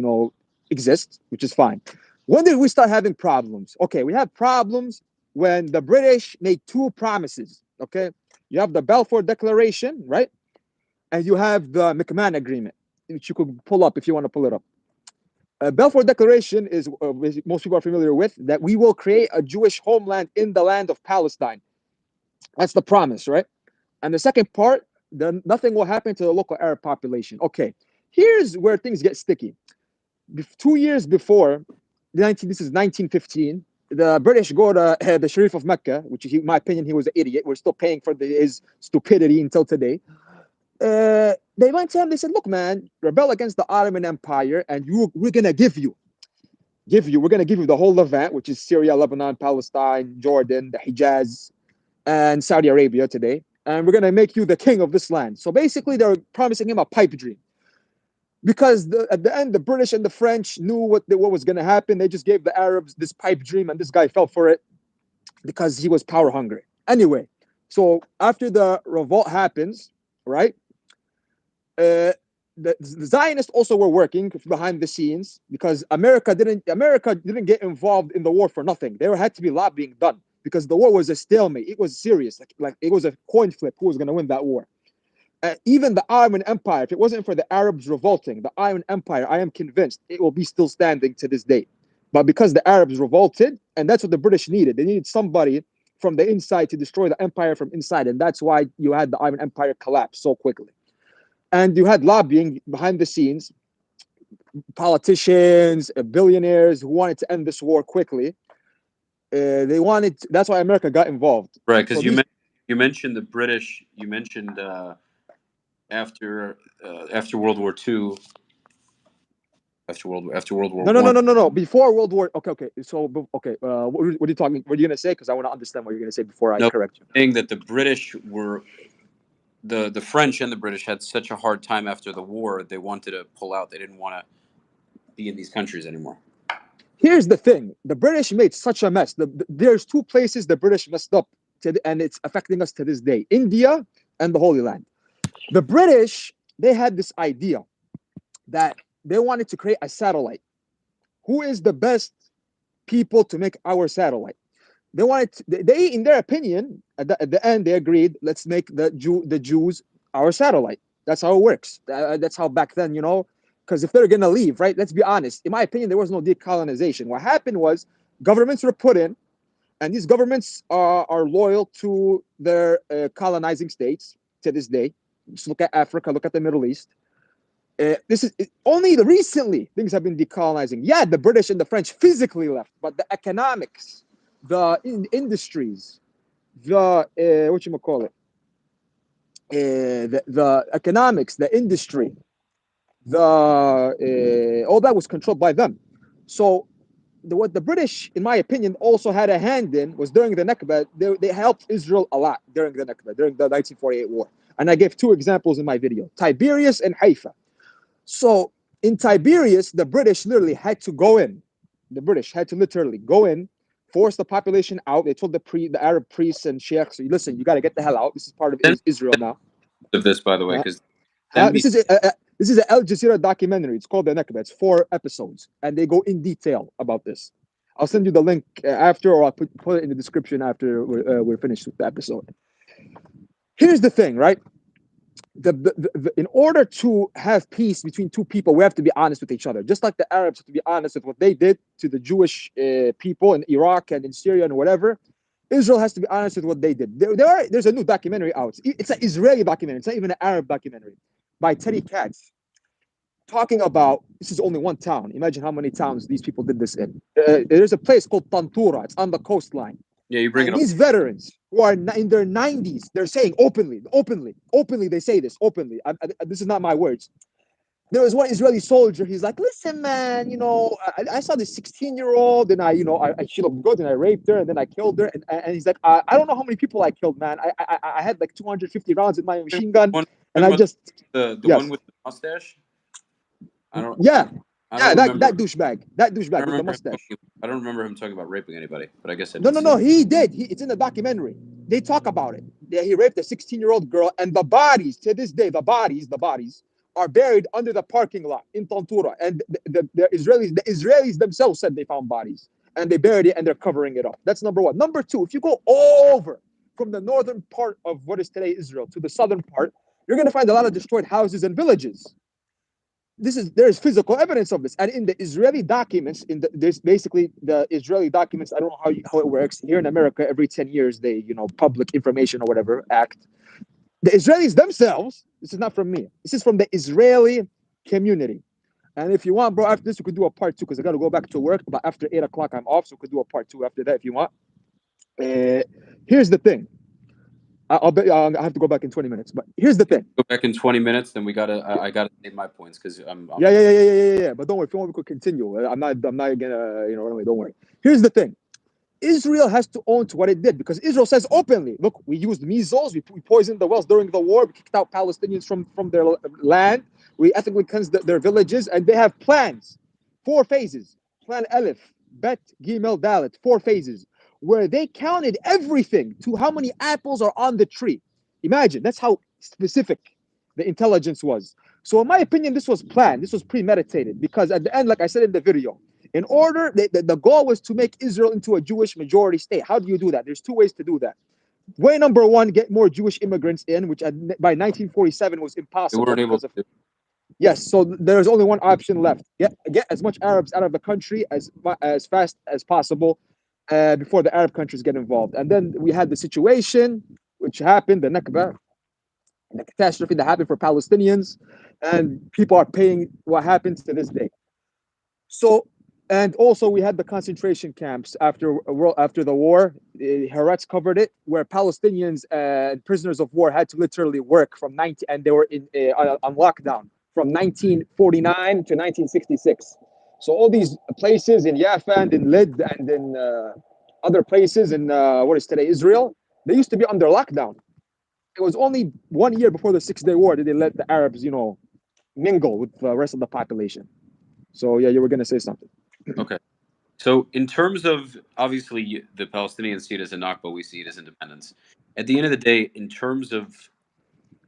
exist, which is fine. When did we start having problems? Okay, we have problems when the British made two promises. Okay, you have the Balfour Declaration, right, and you have the McMahon Agreement, which you could pull up if you want to pull it up. Balfour Declaration is most people are familiar with that we will create a Jewish homeland in the land of Palestine. That's the promise, right? And the second part, then nothing will happen to the local Arab population. Okay, here's where things get sticky. 2 years before, this is 1915. The British go to the Sharif of Mecca, which, in my opinion, he was an idiot. We're still paying for his stupidity until today. They went to him. They said, "Look, man, rebel against the Ottoman Empire, and we're gonna we're gonna give you the whole Levant, which is Syria, Lebanon, Palestine, Jordan, the Hijaz, and Saudi Arabia today, and we're gonna make you the king of this land." So basically, they're promising him a pipe dream. Because at the end, the British and the French knew what was going to happen. They just gave the Arabs this pipe dream, and this guy fell for it because he was power hungry. Anyway, so after the revolt happens, right? The Zionists also were working behind the scenes because America didn't get involved in the war for nothing. There had to be lobbying done because the war was a stalemate. It was serious, like it was a coin flip who was going to win that war. Even the Ottoman Empire, if it wasn't for the Arabs revolting, the Ottoman Empire, I am convinced it will be still standing to this day. But because the Arabs revolted, and that's what the British needed, they needed somebody from the inside to destroy the empire from inside, and that's why you had the Ottoman Empire collapse so quickly. And you had lobbying behind the scenes, politicians, billionaires who wanted to end this war quickly. They wanted. That's why America got involved. Right, because you mentioned the British. You mentioned after World War II. After World War No. Before World War. Okay. So okay. What are you talking? What are you gonna say? Because I want to understand what you're gonna say before I correct you. Saying that the British were the French and the British had such a hard time after the war. They wanted to pull out. They didn't want to be in these countries anymore. Here's the thing: the British made such a mess. There's two places the British messed up, and it's affecting us to this day: India and the Holy Land. The British, they had this idea that they wanted to create a satellite. Who is the best people to make our satellite? They wanted they in their opinion at the end they agreed, let's make the Jews our satellite. That's how it works. That's how back then, because if they're gonna leave, right, let's be honest, in my opinion there was no decolonization. What happened was governments were put in, and these governments are loyal to their colonizing states to this day. Just look at Africa, look at the Middle East. This is only recently things have been decolonizing. Yeah, the British and the French physically left, but the economics, the industries, the the economics, the industry, all that was controlled by them. So what the British, in my opinion, also had a hand in was during the Nakba. They helped Israel a lot during the Nakba, during the 1948 war. And I gave two examples in my video: Tiberias and Haifa. So in Tiberias, the British literally had to go in. The British had to literally go in, force the population out. They told the Arab priests and sheikhs, listen, you got to get the hell out. This is part of Israel now. Of this, by the way, because this is an Al Jazeera documentary. It's called The Nakba. It's 4 episodes, and they go in detail about this. I'll send you the link after, or I'll put it in the description after we're finished with the episode. Here's the thing, right? In order to have peace between two people, we have to be honest with each other. Just like the Arabs have to be honest with what they did to the Jewish people in Iraq and in Syria and whatever, Israel has to be honest with what they did. There's a new documentary out. It's an Israeli documentary. It's not even an Arab documentary by Teddy Katz, talking about, this is only one town. Imagine how many towns these people did this in. There's a place called Tantura. It's on the coastline. Yeah, you bring it up. These veterans who are in their 90s, they're saying openly, they say this openly. This is not my words. There was one Israeli soldier. He's like, listen, man, I saw this 16-year-old, and she looked good, and I raped her, and then I killed her. And he's like, I don't know how many people I killed, man. I had like 250 rounds in my machine gun, and I just the one with the mustache. That douchebag with the mustache. I don't remember him talking about raping anybody, but I guess No, he did. It's in the documentary. They talk about it. He raped a 16-year-old girl, and the bodies, to this day, the bodies are buried under the parking lot in Tantura. And the Israelis themselves said they found bodies, and they buried it, and they're covering it up. That's number one. Number two, if you go over from the northern part of what is today Israel to the southern part, you're going to find a lot of destroyed houses and villages. There's physical evidence of this, and in the Israeli documents, there's basically the Israeli documents. I don't know how it works here in America. Every 10 years, they Public Information or whatever Act. The Israelis themselves. This is not from me. This is from the Israeli community. And if you want, bro, after this we could do a part 2 because I got to go back to work. But after 8 o'clock, I'm off, so we could do a part 2 after that if you want. Here's the thing. I have to go back in 20 minutes, but here's the thing. Go back in 20 minutes, then I gotta say my points because I'm. Yeah. But don't worry, if you want, we could continue. I'm not gonna, don't worry. Here's the thing. Israel has to own to what it did because Israel says openly, look, we used measles, we poisoned the wells during the war, we kicked out Palestinians from their land, we ethnically cleansed their villages, and they have plans, 4 phases. Plan Aleph, Bet, Gimel, Dalet, 4 phases. Where they counted everything to how many apples are on the tree. Imagine, that's how specific the intelligence was. So in my opinion, this was planned. This was premeditated because at the end, like I said in the video, in order, the goal was to make Israel into a Jewish majority state. How do you do that? There's 2 ways to do that. way number one, get more Jewish immigrants in, which by 1947 was They impossible weren't able because of, to. yes. So there's only one option left: get as much Arabs out of the country as fast as possible, before the Arab countries get involved. And then we had the situation which happened, the Nakba, the catastrophe that happened for Palestinians, and people are paying what happened to this day. So, and also we had the concentration camps after the war. Haaretz covered it, where Palestinians and prisoners of war had to literally work from 19, and they were on lockdown from 1949 to 1966. So all these places in Jaffa and in Lid and in other places in what is today Israel, they used to be under lockdown. It was only 1 year before the 6 Day War that they let the Arabs, mingle with the rest of the population. So yeah, you were gonna say something. Okay. So, in terms of obviously the Palestinians see it as a Nakba, we see it as independence. At the end of the day, in terms of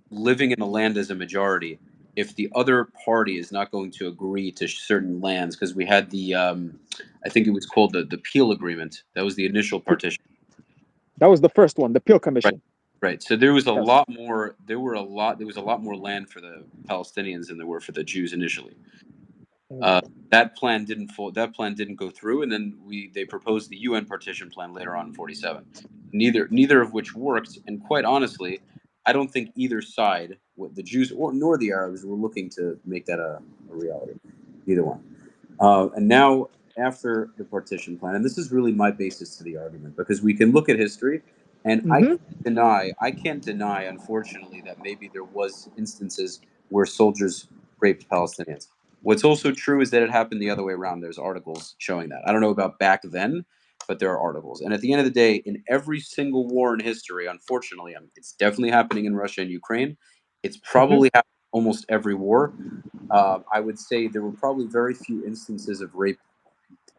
living in the land as a majority, if the other party is not going to agree to certain lands, because we had I think it was called the Peel Agreement. That was the initial partition. That was the first one, the Peel Right. Commission. Right. So there was a Yes. lot more. There was a lot more land for the Palestinians than there were for the Jews initially. Uh, that plan didn't fall. That plan didn't go through, and then they proposed the UN partition plan later on in '47. Neither of which worked, and quite honestly, I don't think either side, what the Jews or nor the Arabs, were looking to make that a reality. Neither one. And now after the partition plan, and this is really my basis to the argument because we can look at history, and Mm-hmm. I can't deny, unfortunately, that maybe there was instances where soldiers raped Palestinians. What's also true is that it happened the other way around. There's articles showing that. I don't know about back then, but there are articles. And at the end of the day, in every single war in history, unfortunately, it's definitely happening in Russia and Ukraine. It's Mm-hmm. probably happening almost every war. I would say there were probably very few instances of rape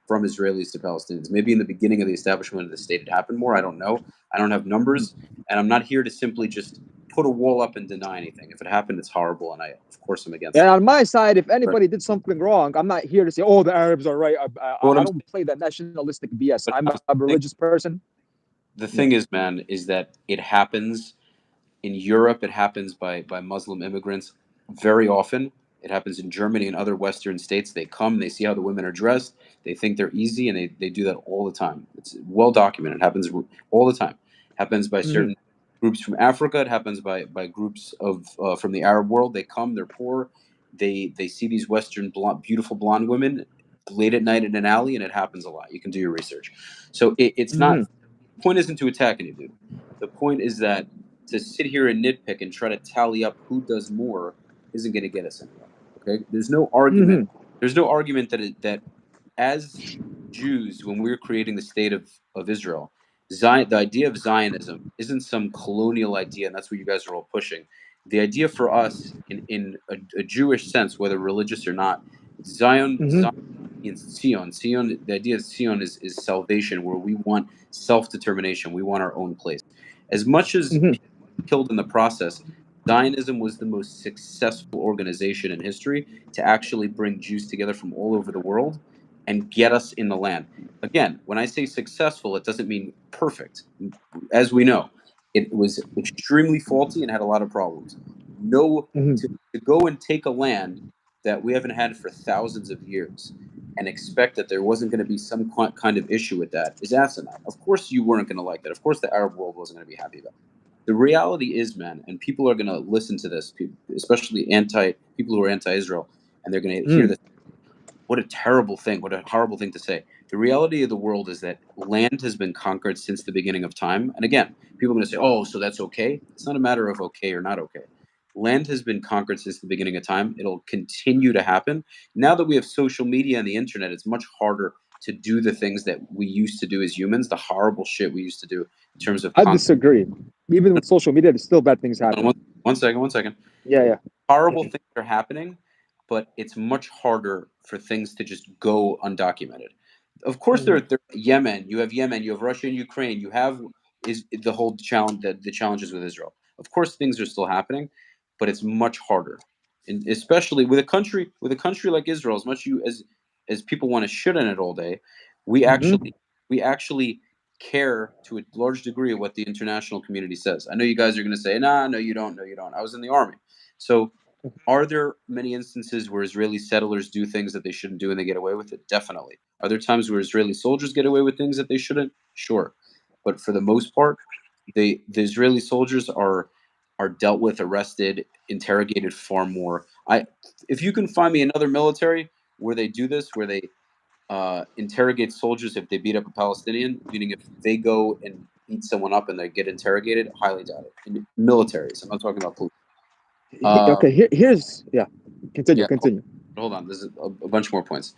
from Israelis to Palestinians. Maybe in the beginning of the establishment of the state it happened more. I don't know. I don't have numbers, and I'm not here to simply just put a wall up and deny anything. If it happened, it's horrible, and of course, I'm against And it. on my side, if Right. anybody did something wrong, I'm not here to say, "Oh, the Arabs are right." But what I I'm don't play that nationalistic BS. but I'm I'm a saying, religious person. the Yeah. thing is, man, is that it happens in Europe. It happens by Muslim immigrants very often. It happens in Germany and other Western states. They come, they see how the women are dressed, they think they're easy, and they do that all the time. It's well documented. It happens all the time. It happens by Mm-hmm. certain groups from Africa. It happens by groups of from the Arab world. They come, they're poor. They see these Western beautiful blonde women late at night in an alley, and it happens a lot. You can do your research. So it's not. Mm-hmm. The point isn't to attack any dude. The point is that to sit here and nitpick and try to tally up who does more isn't going to get us anywhere. Okay, there's no argument. Mm-hmm. There's no argument that as Jews, when we were creating the state of Israel, the idea of Zionism isn't some colonial idea, and that's what you guys are all pushing. The idea for us, in a Jewish sense, whether religious or not, Zion Mm-hmm. means Sion. Sion, the idea of Sion is salvation, where we want self determination. We want our own place. As much as Mm-hmm. people killed in the process, Zionism was the most successful organization in history to actually bring Jews together from all over the world and get us in the land. Again, when I say successful, it doesn't mean perfect. As we know, it was extremely faulty and had a lot of problems. No, to, Mm-hmm. to go and take a land that we haven't had for thousands of years and expect that there wasn't going to be some kind of issue with that is asinine. Of course, you weren't going to like that. Of course, the Arab world wasn't going to be happy about it. The reality is, man, and people are going to listen to this, especially people who are anti-Israel, and they're going to hear Mm-hmm. this. What a terrible thing! What a horrible thing to say. The reality of the world is that land has been conquered since the beginning of time. And again, people are going to say, "Oh, so that's okay." It's not a matter of okay or not okay. Land has been conquered since the beginning of time. It'll continue to happen. Now that we have social media and the internet, it's much harder to do the things that we used to do as humans, the horrible shit we used to do in terms of I conquer. disagree. Even with social media, there's still bad things One, happening. one second. Yeah, yeah. Horrible things are happening, but it's much harder for things to just go undocumented. Of course, Mm-hmm. there Yemen. You have Russia and Ukraine. You have is the whole challenge the challenges with Israel. Of course, things are still happening, but it's much harder, and especially with a country like Israel. As much as people want to shit on it all day, we Mm-hmm. actually we actually care to a large degree what the international community says. I know you guys are going to say, nah, no, you don't. No, you don't. I was in the army. So are there many instances where Israeli settlers do things that they shouldn't do and they get away with it? Definitely. Are there times where Israeli soldiers get away with things that they shouldn't? Sure. But for the most part, the Israeli soldiers are dealt with, arrested, interrogated far more. If you can find me another military where they do this, where they interrogate soldiers if they beat up a Palestinian, meaning if they go and beat someone up and they get interrogated, highly doubt it. In militaries, I'm not talking about police. Okay, here's Continue, Yeah, continue. hold on. There's a bunch more points.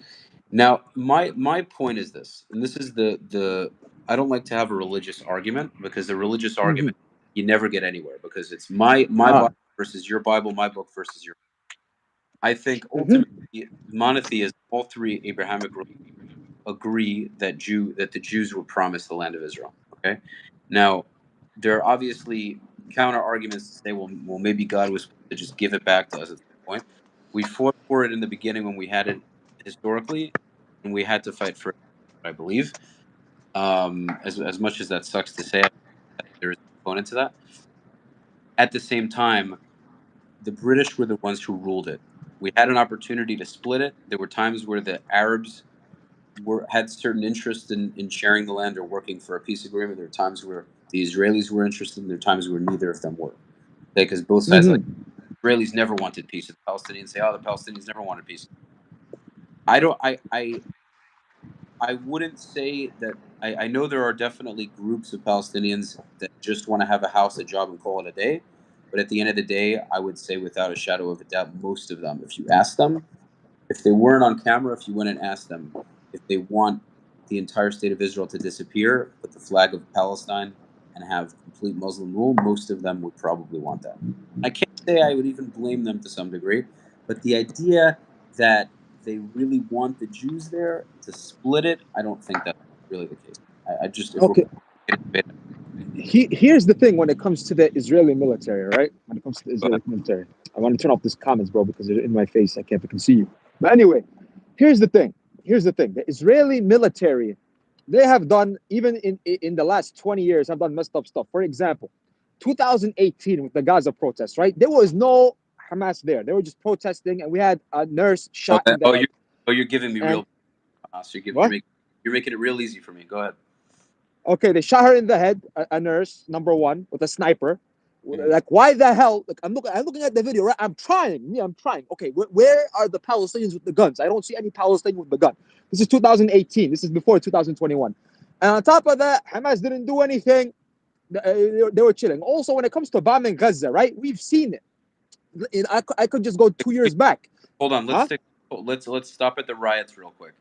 Now, my point is this, and this is the I don't like to have a religious argument, because the religious argument you never get anywhere, because it's my Bible versus your Bible, my book versus your. I think ultimately monotheism, all three Abrahamic religions agree that the Jews were promised the land of Israel. Okay, now there are obviously counter arguments to say, well, maybe God was supposed to just give it back to us at some point. We fought for it in the beginning when we had it historically, and we had to fight for it, I believe. As much as that sucks to say, there is a component to that. At the same time, the British were the ones who ruled it. We had an opportunity to split it. There were times where the Arabs had certain interest in sharing the land or working for a peace agreement. There are times where the Israelis were interested, and there are times where neither of them were. Because both sides, like Israelis, never wanted peace. The Palestinians say, "Oh, the Palestinians never wanted peace." I don't. I wouldn't say that. I know there are definitely groups of Palestinians that just want to have a house, a job, and call it a day. But at the end of the day, I would say without a shadow of a doubt, most of them, if you ask them, if they weren't on camera, if you went and asked them if they want the entire state of Israel to disappear, put the flag of Palestine, and have complete Muslim rule, most of them would probably want that. I can't say I would even blame them to some degree, but the idea that they really want the Jews there to split it, I don't think that's really the case. I just, if we're Okay, here's the thing when it comes to the Israeli military, right? When it comes to the go ahead. Israeli military, I want to turn off this comments, bro, because they're in my face. I can't fucking see you. But anyway, here's the thing. Here's the thing. The Israeli military, they have done, even in the last 20 years, have done messed up stuff. For example, 2018 with the Gaza protests, right? There was no Hamas there. They were just protesting, and we had a nurse shot in the head. You're giving me real. So you're making it real easy for me. Go ahead. Okay, they shot her in the head, a nurse, number one, with a sniper. Like, why the hell? Like, I'm looking at the video, right? I'm trying. Okay, where are the Palestinians with the guns? I don't see any Palestinian with the gun. This is 2018. This is before 2021. And on top of that, Hamas didn't do anything. They were chilling. Also, when it comes to bombing Gaza, right? We've seen it. I could just go 2 years back. Hold on. Let's stop at the riots real quick.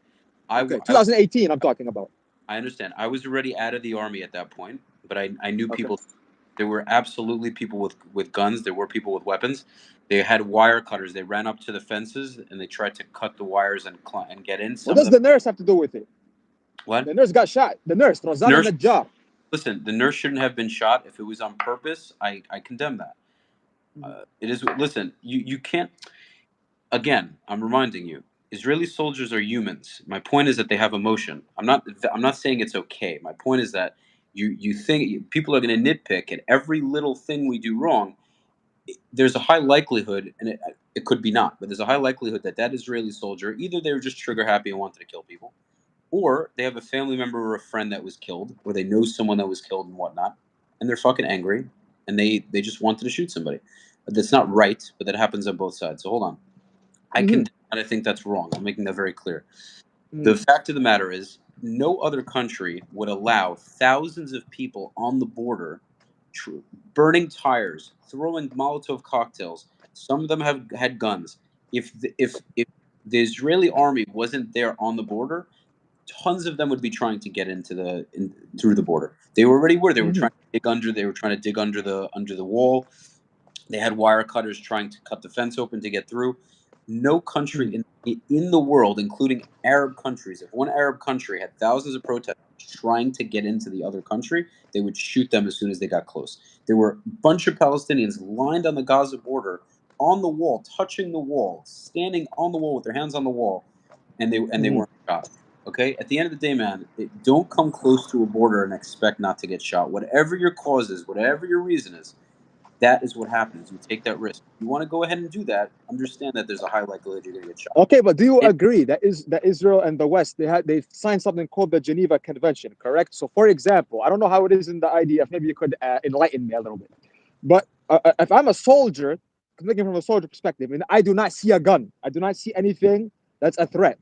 Okay, 2018. I'm talking about. I understand. I was already out of the army at that point, but I knew people. There were absolutely people with guns. There were people with weapons. They had wire cutters. They ran up to the fences and they tried to cut the wires and get in. What does the nurse have to do with it? What? The nurse got shot. The nurse, Rozana Najjar. Listen, the nurse shouldn't have been shot. If it was on purpose, I condemn that. It is. Listen, you can't. Again, I'm reminding you, Israeli soldiers are humans. My point is that they have emotion. I'm not saying it's okay. My point is that you think people are going to nitpick at every little thing we do wrong. There's a high likelihood, and it could be not, but there's a high likelihood that Israeli soldier, either they were just trigger happy and wanted to kill people, or they have a family member or a friend that was killed, or they know someone that was killed and whatnot, and they're fucking angry, and they just wanted to shoot somebody. That's not right, but that happens on both sides. So hold on. I think that's wrong. I'm making that very clear. The fact of the matter is, no other country would allow thousands of people on the border burning tires, throwing Molotov cocktails. Some of them have had guns. If the Israeli army wasn't there on the border, tons of them would be trying to get through the border. They already were. They were trying to dig under. They were trying to dig under the wall. They had wire cutters trying to cut the fence open to get through. No country in the world, including Arab countries, if one Arab country had thousands of protesters trying to get into the other country, they would shoot them as soon as they got close. There were a bunch of Palestinians lined on the Gaza border, on the wall, touching the wall, standing on the wall with their hands on the wall, and they weren't shot. Okay, at the end of the day, man, don't come close to a border and expect not to get shot. Whatever your cause is, whatever your reason is, that is what happens. You take that risk. You want to go ahead and do that. Understand that there's a high likelihood you're going to get shot. Okay, but do you agree that Israel and the West they signed something called the Geneva Convention, correct? So, for example, I don't know how it is in the IDF. Maybe you could enlighten me a little bit. But if I'm a soldier, looking from a soldier perspective, and I do not see a gun, I do not see anything that's a threat.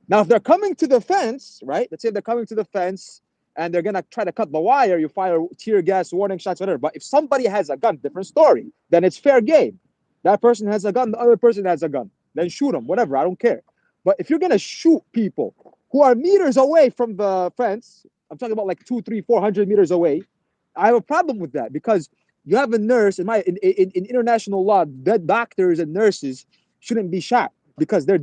Now, if they're coming to the fence, right? Let's say they're coming to the fence and they're gonna try to cut the wire. You fire tear gas, warning shots, whatever. But if somebody has a gun, different story. Then it's fair game. That person has a gun, the other person has a gun. Then shoot them, whatever. I don't care. But if you're gonna shoot people who are meters away from the fence, I'm talking about like 200, 300, 400 meters away. I have a problem with that because you have a nurse in international law. That doctors and nurses shouldn't be shot because they're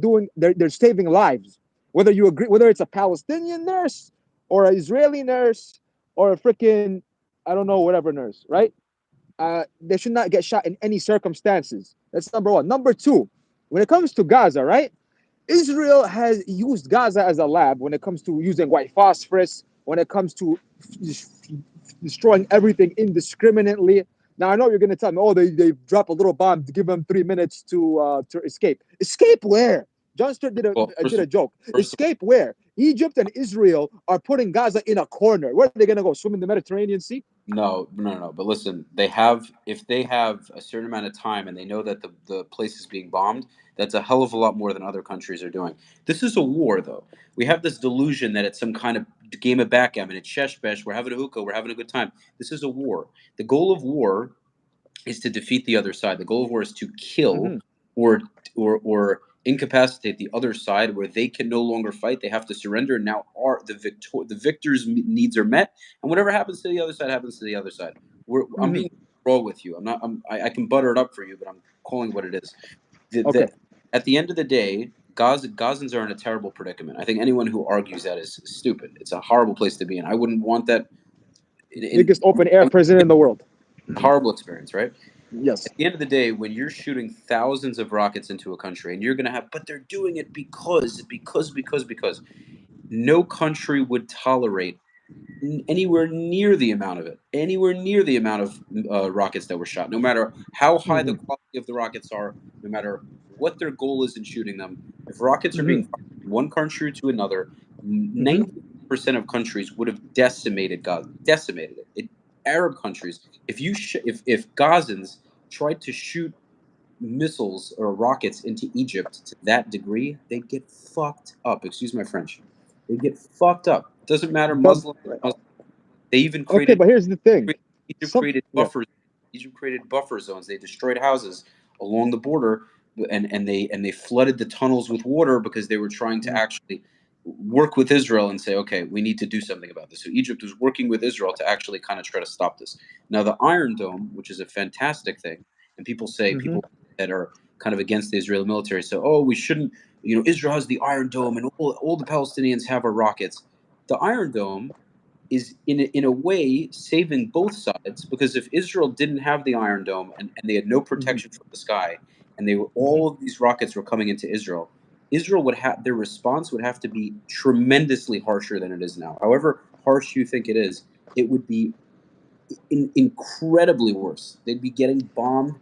saving lives. Whether you agree, whether it's a Palestinian nurse or an Israeli nurse or a freaking, I don't know, whatever nurse, right? They should not get shot in any circumstances. That's number one. Number two, when it comes to Gaza, right? Israel has used Gaza as a lab when it comes to using white phosphorus, when it comes to destroying everything indiscriminately. Now I know you're going to tell me, oh, they drop a little bomb to give them 3 minutes to escape. Escape where? John Stewart did a joke. Escape where? Egypt and Israel are putting Gaza in a corner. Where are they going to go? Swim in the Mediterranean Sea? No. But listen, if they have a certain amount of time and they know that the place is being bombed, that's a hell of a lot more than other countries are doing. This is a war, though. We have this delusion that it's some kind of game of backgammon. It's shesh-besh. We're having a hookah. We're having a good time. This is a war. The goal of war is to defeat the other side. The goal of war is to kill or incapacitate the other side where they can no longer fight. They have to surrender. And now the victor's needs are met, and whatever happens to the other side happens to the other side. I'm being raw with you. I can butter it up for you, but I'm calling what it is. At the end of the day, Gazans are in a terrible predicament. I think anyone who argues that is stupid. It's a horrible place to be in. I wouldn't want that. Biggest open air prison in the world. Horrible experience, right? Yes. At the end of the day, when you're shooting thousands of rockets into a country and you're going to have, but they're doing it because no country would tolerate anywhere near the amount of rockets that were shot, no matter how high the quality of the rockets are, no matter what their goal is in shooting them. If rockets are being fired from one country to another, 90% of countries would have decimated it. Arab countries, if Gazans tried to shoot missiles or rockets into Egypt to that degree, they'd get fucked up. Excuse my French. They get fucked up. It doesn't matter Muslim. They even created. Okay, but here's the thing. Egypt created buffers. Egypt created buffer zones. They destroyed houses along the border, and they flooded the tunnels with water because they were trying to actually work with Israel and say, okay, we need to do something about this. So Egypt was working with Israel to actually kind of try to stop this. Now the Iron Dome, which is a fantastic thing, and people that are kind of against the Israeli military say, oh, we shouldn't, Israel has the Iron Dome and all the Palestinians have our rockets. The Iron Dome is in a way saving both sides, because if Israel didn't have the Iron Dome and they had no protection from the sky, and all of these rockets were coming into Israel would have, their response would have to be tremendously harsher than it is now. However harsh you think it would be incredibly worse. They'd be getting bombed.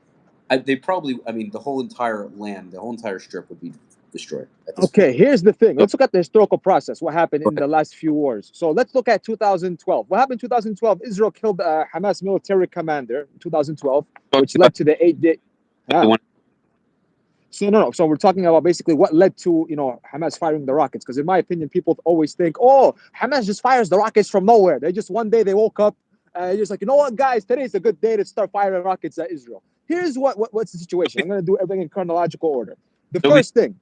The whole entire land, the whole entire strip would be destroyed. Okay, here's the thing. Let's look at the historical process. What happened in the last few wars? So let's look at 2012. What happened in 2012? Israel killed a Hamas military commander in 2012, which led to the 8-day. So we're talking about basically what led to Hamas firing the rockets. Because in my opinion, people always think, oh, Hamas just fires the rockets from nowhere. One day they woke up, just like, you know what, guys, today's a good day to start firing rockets at Israel. Here's what's the situation. I'm going to do everything in chronological order. The first thing.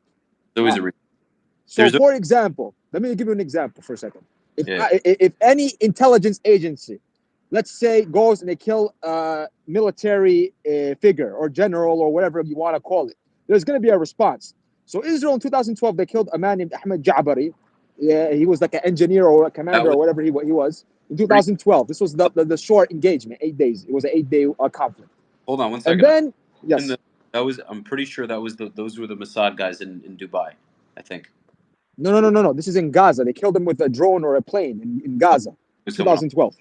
So, for example, let me give you an example for a second. If any intelligence agency, let's say, goes and they kill a military figure or general or whatever you want to call it, there's going to be a response. So Israel in 2012, they killed a man named Ahmed Jabari. He was like an engineer or a commander or whatever he was. In 2012, this was the short engagement, 8 days. It was an 8-day conflict. Hold on one second. And then, yes. I'm pretty sure those were the Mossad guys in Dubai, I think. No. This is in Gaza. They killed him with a drone or a plane in Gaza, What's going on? 2012.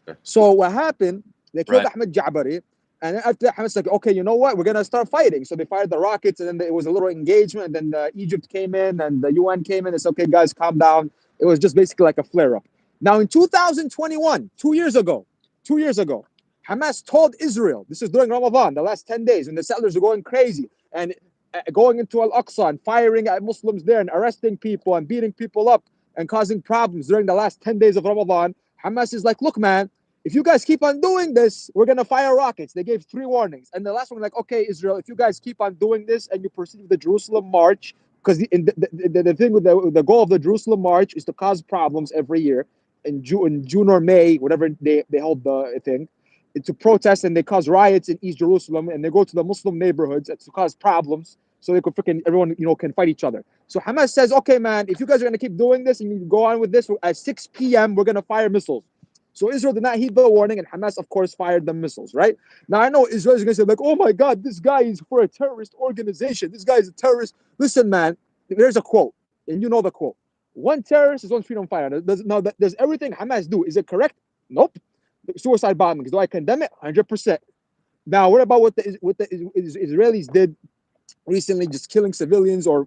Okay. So what happened? They killed Right. Ahmed Jabari, and then after Hamas like, okay, you know what? We're gonna start fighting. So they fired the rockets, and then it was a little engagement. And then Egypt came in, and the UN came in. It's okay, guys, calm down. It was just basically like a flare up. Now in 2021, 2 years ago, Hamas told Israel. This is during Ramadan, the last 10 days, when the settlers are going crazy and going into Al Aqsa and firing at Muslims there and arresting people and beating people up and causing problems during the last 10 days of Ramadan. Hamas is like, look, man, if you guys keep on doing this, we're gonna fire rockets. They gave 3 warnings, and the last one, like, okay, Israel, if you guys keep on doing this and you proceed with the Jerusalem march, because the thing with the goal of the Jerusalem march is to cause problems every year in June or May, whatever they hold the thing, to protest, and they cause riots in East Jerusalem, and they go to the Muslim neighborhoods to cause problems, so they could freaking everyone can fight each other. So Hamas says, okay, man, if you guys are gonna keep doing this and you go on with this, at 6 p.m. we're gonna fire missiles. So Israel did not heed the warning, and Hamas, of course, fired the missiles, right? Now, I know Israel is going to say, like, oh my God, this guy is for a terrorist organization. This guy is a terrorist. Listen, man, there's a quote, and you know the quote. One terrorist is one freedom fighter. Does everything Hamas do, is it correct? Nope. Suicide bombings, do I condemn it? 100%. Now, what about what the Israelis did recently, just killing civilians, or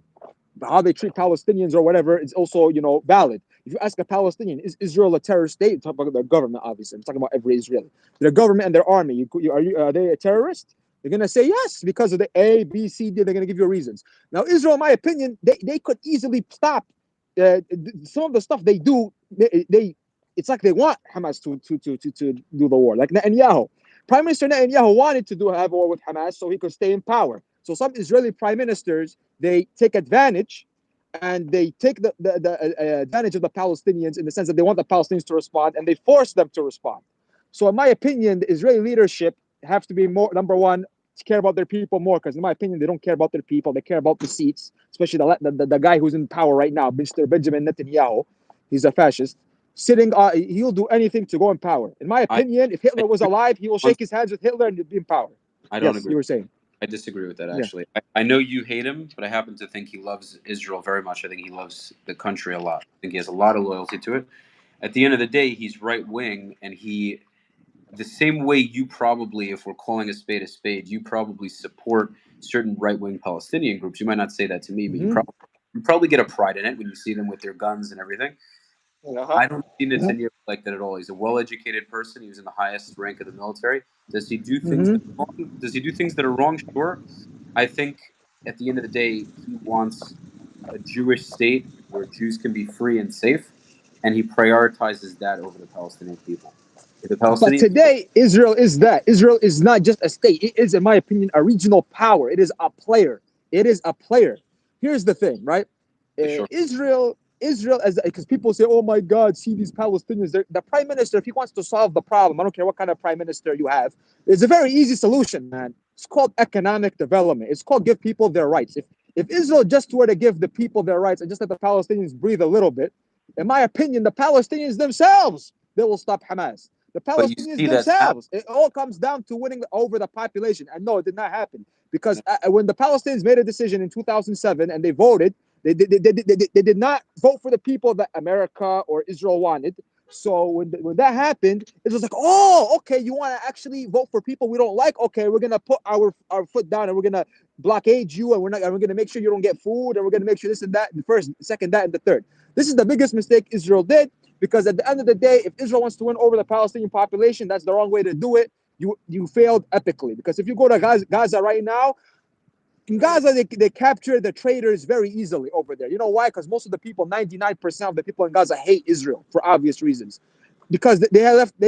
how they treat Palestinians or whatever? It's also, valid. If you ask a Palestinian, is Israel a terrorist state? Talk about their government, obviously. I'm talking about every Israeli. Their government and their army. Are they a terrorist? They're gonna say yes because of the A, B, C, D. They're gonna give you reasons. Now, Israel, in my opinion, they could easily stop some of the stuff they do. It's like they want Hamas to do the war. Like Netanyahu, Prime Minister Netanyahu wanted to have a war with Hamas so he could stay in power. So some Israeli prime ministers, they take advantage, and they take the advantage of the Palestinians, in the sense that they want the Palestinians to respond, and they force them to respond. So in my opinion, the Israeli leadership have to be more, number one, to care about their people more, because in my opinion, they don't care about their people. They care about the seats, especially the guy who's in power right now, Mr. Benjamin Netanyahu. He's a fascist. He'll do anything to go in power. In my opinion, if Hitler was alive, he will shake his hands with Hitler and be in power. I don't Yes, agree. you were saying. I disagree with that, Yeah. actually. I know you hate him, but I happen to think he loves Israel very much. I think he loves the country a lot. I think he has a lot of loyalty to it. At the end of the day, he's right wing, and the same way you probably, if we're calling a spade, you probably support certain right wing Palestinian groups. You might not say that to me, but you probably get a pride in it when you see them with their guns and everything. I don't see Netanyahu like that at all. He's a well-educated person. He was in the highest rank of the military. Does he do things that are wrong? Does he do things that are wrong? Sure. I think at the end of the day, he wants a Jewish state where Jews can be free and safe, and he prioritizes that over the Palestinian people. If the But Palestinian people, today, Israel is that. Israel is not just a state. It is, in my opinion, a regional power. It is a player. It is a player. Here's the thing, right? sure. Israel, as because people say, "Oh my God, see these Palestinians." The prime minister, if he wants to solve the problem, I don't care what kind of prime minister you have. It's a very easy solution, man. It's called economic development. It's called give people their rights. If Israel just were to give the people their rights and just let the Palestinians breathe a little bit, in my opinion, the Palestinians themselves, they will stop Hamas. The But you Palestinians see that's happening. themselves. It all comes down to winning over the population. And no, it did not happen. Because when the Palestinians made a decision in 2007 and they voted, they did not vote for the people that America or Israel wanted. So when that happened, it was like, oh, okay, you want to actually vote for people we don't like? Okay, we're gonna put our foot down, and we're gonna blockade you, and we're gonna make sure you don't get food, and we're gonna make sure this and that, and first, second, that, and the third. This is the biggest mistake Israel did, because at the end of the day, if Israel wants to win over the Palestinian population, that's the wrong way to do it. You failed epically, because if you go to Gaza right now, in Gaza, they capture the traitors very easily over there. You know why? Because most of the people, 99% of the people in Gaza hate Israel for obvious reasons. Because they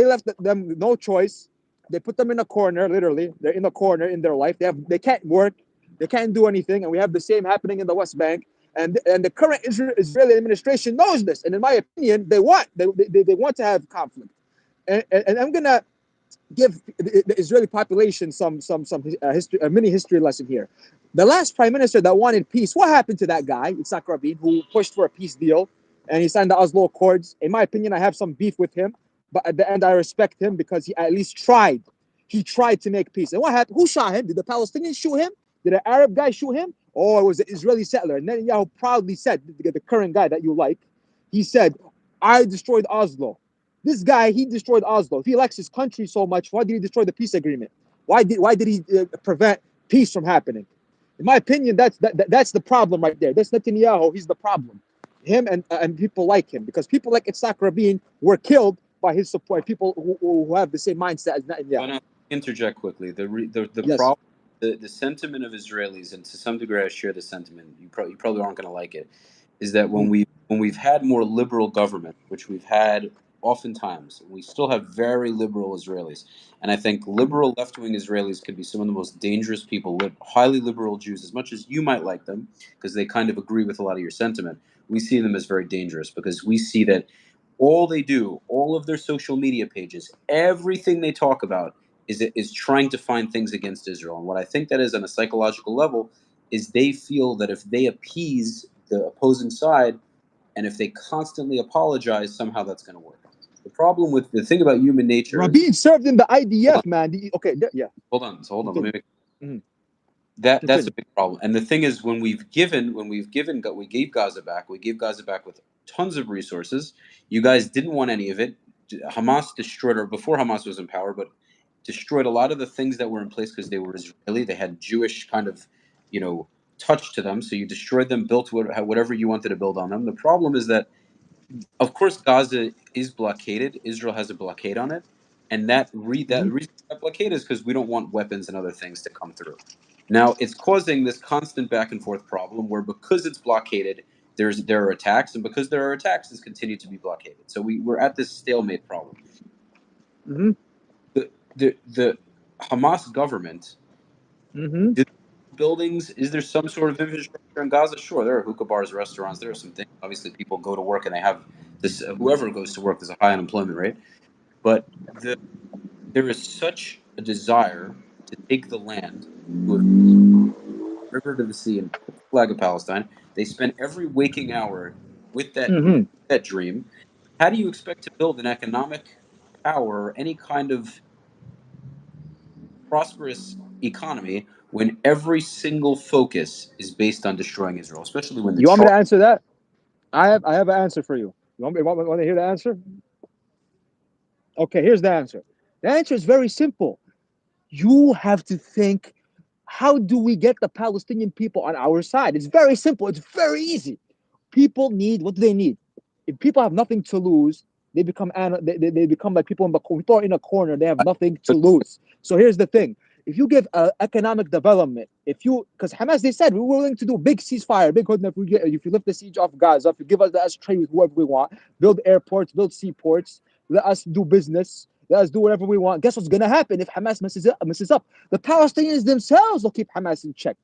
left them no choice. They put them in a corner, literally. They're in a corner in their life. They can't work. They can't do anything. And we have the same happening in the West Bank. And the current Israeli administration knows this. And in my opinion, they want to have conflict. And I'm gonna give the Israeli population some history, a mini history lesson here. The last prime minister that wanted peace, what happened to that guy, Yitzhak Rabin, who pushed for a peace deal, and he signed the Oslo Accords? In my opinion, I have some beef with him, but at the end, I respect him because he at least tried. He tried to make peace. And what happened? Who shot him? Did the Palestinians shoot him? Did an Arab guy shoot him? Oh, it was an Israeli settler. And Netanyahu proudly said, the current guy that you like, he said, I destroyed Oslo. This guy, he destroyed Oslo. If he likes his country so much, why did he destroy the peace agreement? Why did he prevent peace from happening? In my opinion, that's the problem right there. That's Netanyahu. He's the problem. Him and people like him, because people like Itzhak Rabin were killed by his support. People who have the same mindset as Netanyahu. I'll interject quickly. The Yes. problem, the sentiment of Israelis, and to some degree I share the sentiment. You probably aren't going to like it. Is that when we've had more liberal government, which we've had oftentimes, we still have very liberal Israelis, and I think liberal left-wing Israelis could be some of the most dangerous people. Highly liberal Jews, as much as you might like them, because they kind of agree with a lot of your sentiment, we see them as very dangerous, because we see that all they do, all of their social media pages, everything they talk about is trying to find things against Israel. And what I think that is on a psychological level is they feel that if they appease the opposing side, and if they constantly apologize, somehow that's going to work. The problem with the thing about human nature. Rabin served in the IDF, man. Okay, yeah. Hold on. Let me make. Mm-hmm. That's a big problem. And the thing is, we gave Gaza back. We gave Gaza back with tons of resources. You guys didn't want any of it. Hamas destroyed, or before Hamas was in power, but destroyed a lot of the things that were in place because they were Israeli. They had Jewish kind of, touch to them. So you destroyed them, built whatever you wanted to build on them. The problem is that, of course, Gaza is blockaded. Israel has a blockade on it, and that reason that blockade is because we don't want weapons and other things to come through. Now, it's causing this constant back and forth problem where, because it's blockaded, there are attacks, and because there are attacks, it's continued to be blockaded. So we're at this stalemate problem. Mm-hmm. The Hamas government, buildings, is there some sort of infrastructure in Gaza? Sure, there are hookah bars, restaurants, there are some things. Obviously, people go to work and they have this. Whoever goes to work, there's a high unemployment rate, but there is such a desire to take the land to a river to the sea and put the flag of Palestine. They spend every waking hour with that dream. How do you expect to build an economic power or any kind of prosperous economy when every single focus is based on destroying Israel, especially when you want me to answer that? I have an answer for you. You want to hear the answer? Okay, here's the answer. The answer is very simple. You have to think, how do we get the Palestinian people on our side? It's very simple. It's very easy. People need, what do they need? If people have nothing to lose, they become they become like people in a corner. They have nothing to lose. So here's the thing: if you give economic development, because Hamas, they said we're willing to do big ceasefire, big hood. If you lift the siege off Gaza, if you give us the us trade with whoever we want, build airports, build seaports, let us do business, let us do whatever we want. Guess what's gonna happen if Hamas messes up? The Palestinians themselves will keep Hamas in check.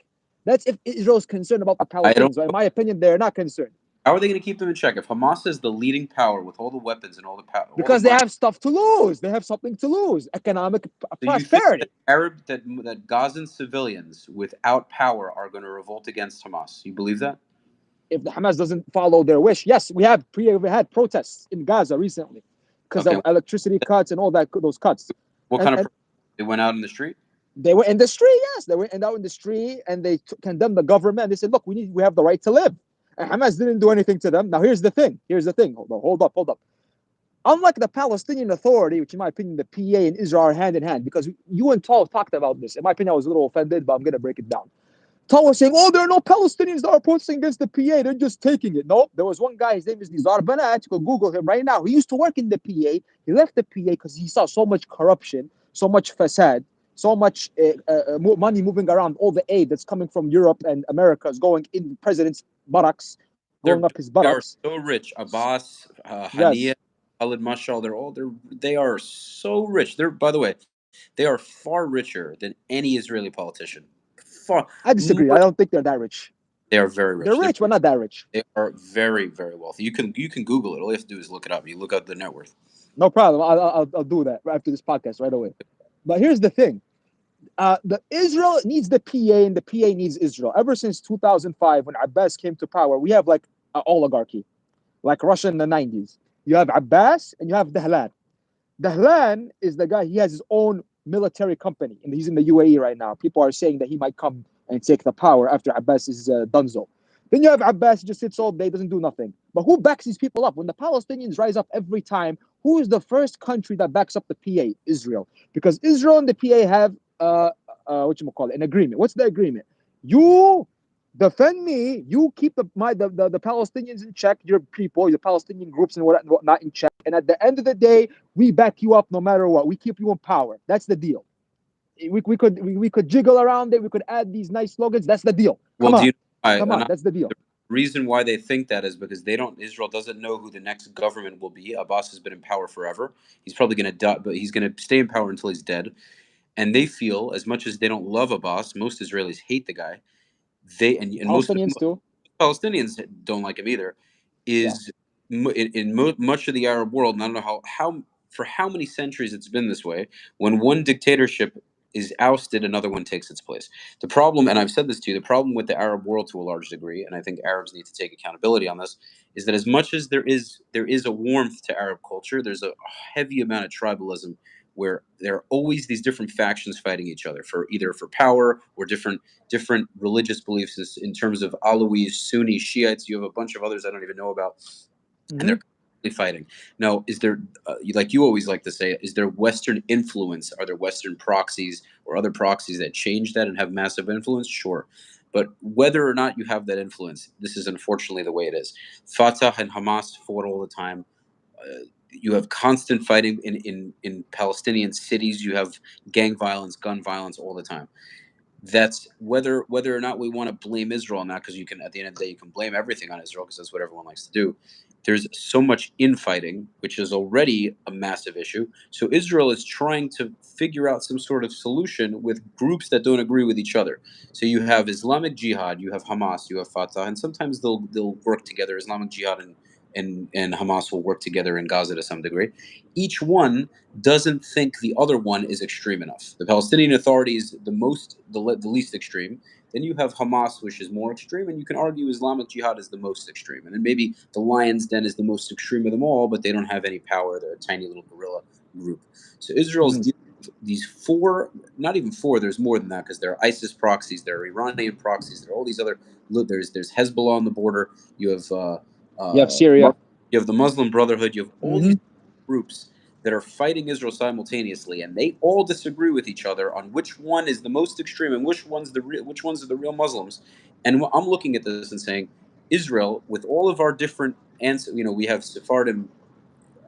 That's if Israel's concerned about the Palestinians. In my opinion, they're not concerned. How are they going to keep them in check if Hamas is the leading power with all the weapons and all the power? Because they have stuff to lose. They have something to lose. Economic prosperity. You think that Gazan civilians without power are going to revolt against Hamas? You believe that? If the Hamas doesn't follow their wish, yes, we had protests in Gaza recently because of electricity cuts and all those cuts. What kind of? They went out in the street. They were in the street. Yes, they went out in the street and they condemned the government. They said, "Look, we have the right to live." And Hamas didn't do anything to them. Now, here's the thing. Hold up. Unlike the Palestinian Authority, which in my opinion, the PA and Israel are hand in hand, because you and Tal talked about this. In my opinion, I was a little offended, but I'm going to break it down. Tal was saying, oh, there are no Palestinians that are protesting against the PA. They're just taking it. No, there was one guy, his name is Nizar Banat. You can Google him right now. He used to work in the PA. He left the PA because he saw so much corruption, so much facade, so much money moving around. All the aid that's coming from Europe and America is going in the president's buttocks, going up his buttocks. They are so rich. Abbas, Haniyeh, Khalid Mashal, they are so rich. By the way, they are far richer than any Israeli politician. I disagree. I don't think they're that rich. They are very rich. They're rich, but not that rich. They are very, very wealthy. You can Google it. All you have to do is look it up. You look up the net worth. No problem. I'll do that after this podcast right away. But here's the thing. The Israel needs the PA and the PA needs Israel. Ever since 2005, when Abbas came to power, we have like an oligarchy, like Russia in the 90s. You have Abbas and you have Dahlan. Dahlan is the guy, he has his own military company, and he's in the UAE right now. People are saying that he might come and take the power after Abbas is donezo. Then you have Abbas, just sits all day, doesn't do nothing. But who backs these people up? When the Palestinians rise up every time, who is the first country that backs up the PA? Israel. Because Israel and the PA have, an agreement. What's the agreement? You defend me, you keep the Palestinians in check, your people, your Palestinian groups and whatnot in check. And at the end of the day, we back you up no matter what. We keep you in power. That's the deal. We could jiggle around it. We could add these nice slogans. That's the deal. Come on. Come on. That's the deal. The reason why they think that is because Israel doesn't know who the next government will be. Abbas has been in power forever. He's probably going to die, but he's going to stay in power until he's dead. And they feel, as much as they don't love Abbas, most Israelis hate the guy. Most Palestinians don't like him either. Much of the Arab world, and I don't know how many centuries it's been this way. When one dictatorship is ousted, another one takes its place. The problem, and I've said this to you, the problem with the Arab world to a large degree, and I think Arabs need to take accountability on this, is that as much as there is a warmth to Arab culture, there's a heavy amount of tribalism where there are always these different factions fighting each other for either for power or different religious beliefs in terms of Alawis, Sunni, Shiites. You have a bunch of others I don't even know about, and they're fighting. Now, is there, like you always like to say, is there Western influence? Are there Western proxies or other proxies that change that and have massive influence? Sure. But whether or not you have that influence, this is unfortunately the way it is. Fatah and Hamas fought all the time. You have constant fighting in Palestinian cities. You have gang violence, gun violence all the time. That's whether or not we want to blame Israel on that, because you can, at the end of the day, you can blame everything on Israel because that's what everyone likes to do. There's so much infighting, which is already a massive issue. So Israel is trying to figure out some sort of solution with groups that don't agree with each other. So you have Islamic Jihad, you have Hamas, you have Fatah, and sometimes they'll work together. Islamic Jihad and Hamas will work together in Gaza to some degree. Each one doesn't think the other one is extreme enough. The Palestinian Authority is the least extreme. Then you have Hamas, which is more extreme, and you can argue Islamic Jihad is the most extreme. And then maybe the Lion's Den is the most extreme of them all, but they don't have any power. They're a tiny little guerrilla group. So Israel's dealing with these four, not even four, there's more than that, because there are ISIS proxies, there are Iranian proxies, there are all these other, there's Hezbollah on the border, you have Syria. You have the Muslim Brotherhood. You have all these groups that are fighting Israel simultaneously, and they all disagree with each other on which one is the most extreme and which ones are the real Muslims. And I'm looking at this and saying, Israel, with all of our different answers, we have Sephardim,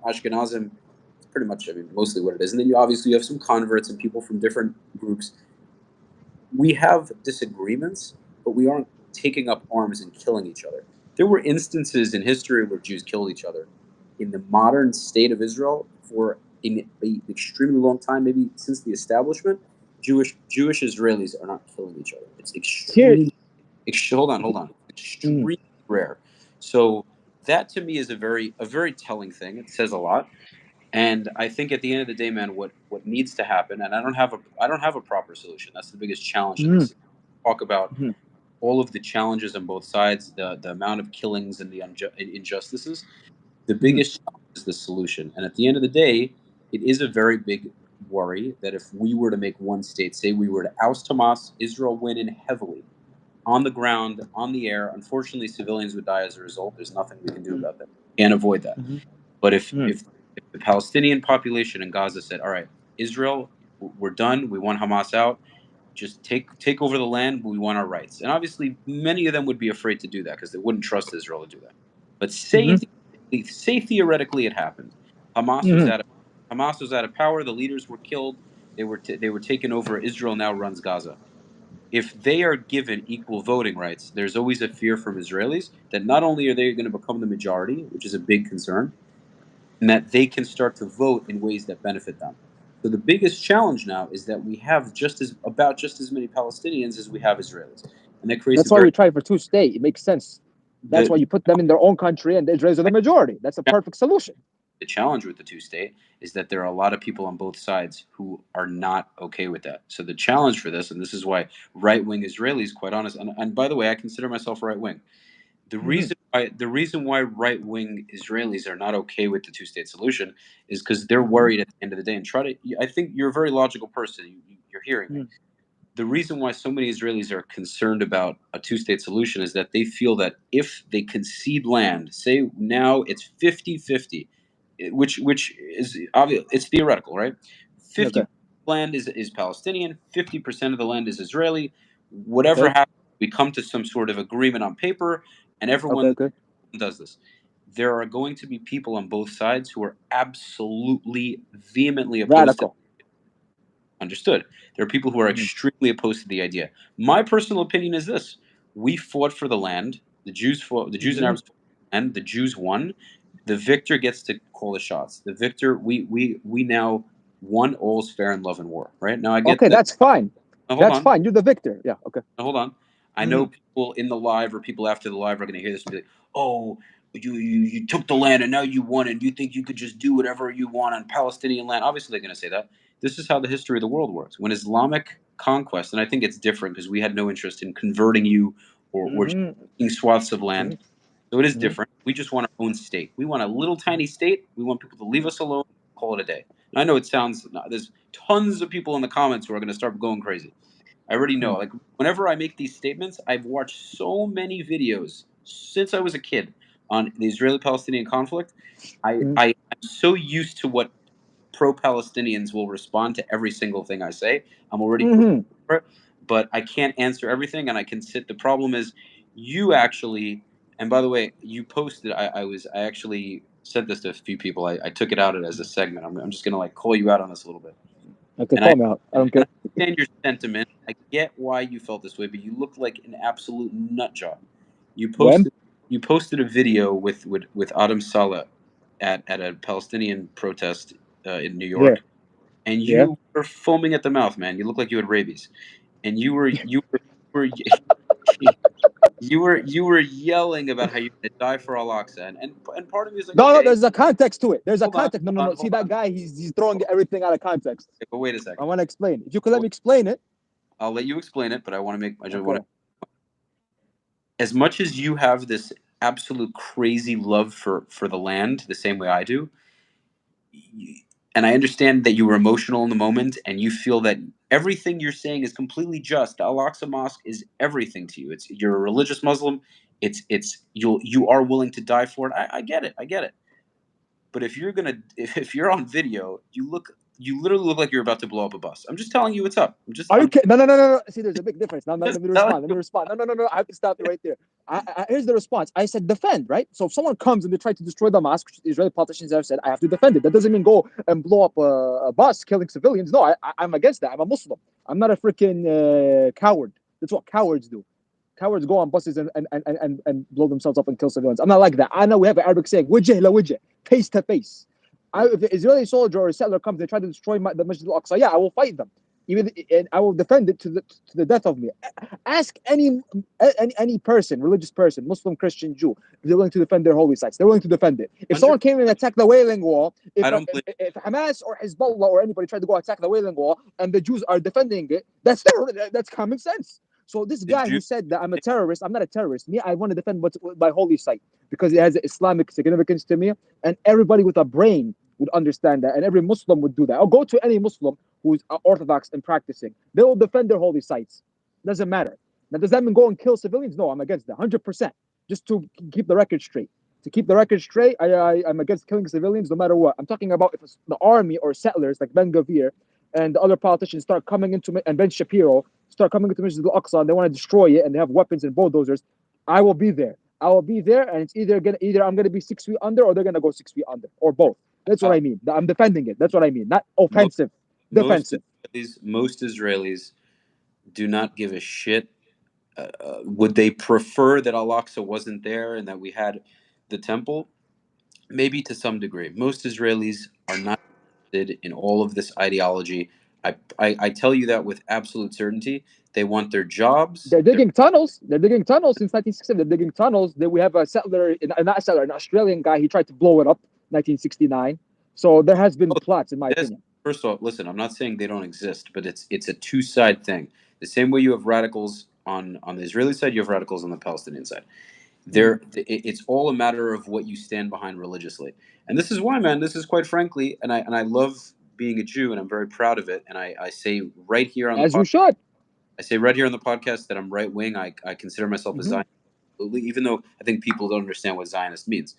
Ashkenazim. It's pretty much, mostly what it is. And then you have some converts and people from different groups. We have disagreements, but we aren't taking up arms and killing each other. There were instances in history where Jews killed each other. In the modern state of Israel, for an extremely long time, maybe since the establishment, Jewish Israelis are not killing each other. It's extremely. Hold on. Extremely rare. So that to me is a very telling thing. It says a lot. And I think at the end of the day, man, what needs to happen, and I don't have a proper solution. That's the biggest challenge in this. Talk about all of the challenges on both sides, the amount of killings and the injustices. The biggest challenge is the solution. And at the end of the day, it is a very big worry that if we were to make one state, say we were to oust Hamas, Israel went in heavily on the ground, on the air. Unfortunately, civilians would die as a result. There's nothing we can do about that. Can't avoid that. But if the Palestinian population in Gaza said, all right, Israel, we're done. We want Hamas out. Just take over the land. We want our rights. And obviously, many of them would be afraid to do that because they wouldn't trust Israel to do that. But say theoretically it happened. Hamas was out of power. The leaders were killed. They were taken over. Israel now runs Gaza. If they are given equal voting rights, there's always a fear from Israelis that not only are they going to become the majority, which is a big concern, and that they can start to vote in ways that benefit them. So the biggest challenge now is that we have just as many Palestinians as we have Israelis, and that creates. That's why we try for two-state. It makes sense. That's why you put them in their own country, and the Israelis are the majority. That's a perfect solution. The challenge with the two-state is that there are a lot of people on both sides who are not okay with that. So the challenge for this, and this is why right-wing Israelis, quite honest, and by the way, I consider myself right-wing. The reason why right-wing Israelis are not okay with the two-state solution is because they're worried at the end of the day. And I think you're a very logical person. You're hearing me. the reason why so many Israelis are concerned about a two-state solution is that they feel that if they concede land, say now it's 50-50, which is obvious, it's theoretical, right? 50% Okay. of the land is Palestinian, 50% of the land is Israeli. Whatever Okay. happens, we come to some sort of agreement on paper, and Okay. everyone Okay. does this. There are going to be people on both sides who are absolutely vehemently opposed to it. Radical. Understood. There are people who are Mhm. extremely opposed to the idea. My personal opinion is this: we fought for the land. The Jews fought. The Jews and Mhm. Arabs fought, and the Jews won. The victor gets to call the shots. The victor. We now won. All's fair in love and war. Right now, I get Okay, that. that's fine. Now, hold That's on. fine. You're the victor. Yeah. Okay. Now, hold on. I know Mhm. people in the live or people after the live are going to hear this and be like, "Oh, you took the land and now you won, and you think you could just do whatever you want on Palestinian land." Obviously, they're going to say that. This is how the history of the world works. When Islamic conquest, and I think it's different because we had no interest in converting you or just Mhm. taking swaths of land. Mhm. So it is Mhm. different. We just want our own state. We want a little tiny state. We want people to leave us alone, call it a day. And I know it sounds, there's tons of people in the comments who are going to start going crazy. I already know. Mhm. Like whenever I make these statements, I've watched so many videos since I was a kid on the Israeli-Palestinian conflict. Mhm. I'm so used to what pro-Palestinians will respond to every single thing I say. I'm already prepared Mhm. for it, but I can't answer everything, and I can sit. The problem is, you actually. And by the way, you posted. I actually sent this to a few people. I took it out as a segment. I'm just gonna like call you out on this a little bit. Okay, And I call me out. I don't and care. I understand your sentiment. I get why you felt this way, but you look like an absolute nut job. You When? posted you posted a video with Adam Saleh at a Palestinian protest in New Yeah. York, and Yeah. you were foaming at the mouth, man. You looked like you had rabies, and you were you were yelling about how you're going to die for Al-Aqsa, and part of me is like, No, no, okay, there's a context to it. There's a hold on, context. No, hold no, on, no. See hold that on. guy? He's throwing everything out of context. Okay, but wait a I second. want to explain. If you could let me explain it. I'll let you explain it, but I just want Okay. to, as much as you have this absolute crazy love for the land, the same way I do, and I understand that you were emotional in the moment, and you feel that everything you're saying is completely just. Al Aqsa Mosque is everything to you. It's you're a religious Muslim. You are willing to die for it. I get it. I get it. But if you're on video, you literally look like you're about to blow up a bus. I'm just telling you what's up. Are you I'm kidding? No, no, no, no, no. See, there's a big difference. Now, just let me telling respond. Let you. me respond. No, no, no, no. I have to stop you right there. Here's the response. I said defend, right? So if someone comes and they try to destroy the mosque, Israeli politicians have said, I have to defend it. That doesn't mean go and blow up a bus, killing civilians. No, I'm against that. I'm a Muslim. I'm not a freaking coward. That's what cowards do. Cowards go on buses and blow themselves up and kill civilians. I'm not like that. I know we have an Arabic saying, wajh la wajh, face to face. Yeah. If the Israeli soldier or settler comes, they try to destroy the Masjid al-Aqsa. Yeah, I will fight them. Even and I will defend it to the death of me. Ask any person, religious person, Muslim, Christian, Jew, if they're willing to defend their holy sites. They're willing to defend it. If someone 100%. came and attacked the Wailing Wall, I don't believe. if Hamas or Hezbollah or anybody tried to go attack the Wailing Wall and the Jews are defending it, that's common sense. So this The guy who Jew. said that I'm a terrorist, I'm not a terrorist. Me, I want to defend my holy site because it has Islamic significance to me, and everybody with a brain would understand that, and every Muslim would do that. I'll go to any Muslim who's orthodox and practicing. They will defend their holy sites. Doesn't matter. Now, does that mean go and kill civilians? No, I'm against that, 100%. Just to keep the record straight. To keep the record straight, I'm against killing civilians no matter what. I'm talking about if the army or settlers like Ben Gavir and the other politicians start coming into and Ben Shapiro start coming into Masjid al-Aqsa and they want to destroy it and they have weapons and bulldozers, I will be there. I will be there, and it's either I'm gonna be 6 feet under or they're gonna go 6 feet under or both. That's what Uh, I mean. I'm defending it. That's what I mean. Not mo- offensive, defensive. most Israelis do not give a shit. Would they prefer that Al-Aqsa wasn't there and that we had the temple? Maybe to some degree. Most Israelis are not interested in all of this ideology. I tell you that with absolute certainty. They want their jobs. They're digging tunnels. They're digging tunnels since 1967. They're digging tunnels. Then we have a settler, not a settler, an Australian guy. He tried to blow it up, 1969. So there has been plots, in my Yes, opinion. first of all, listen, I'm not saying they don't exist, but it's a two-side thing. The same way you have radicals on the Israeli side, you have radicals on the Palestinian side. Mhm. It's all a matter of what you stand behind religiously. And this is why, man, this is quite frankly, and I love being a Jew and I'm very proud of it. And I say right here on the As you podcast, should. I say right here on the podcast that I'm right wing. I consider myself a Zionist, even though I think people don't understand what Zionist means.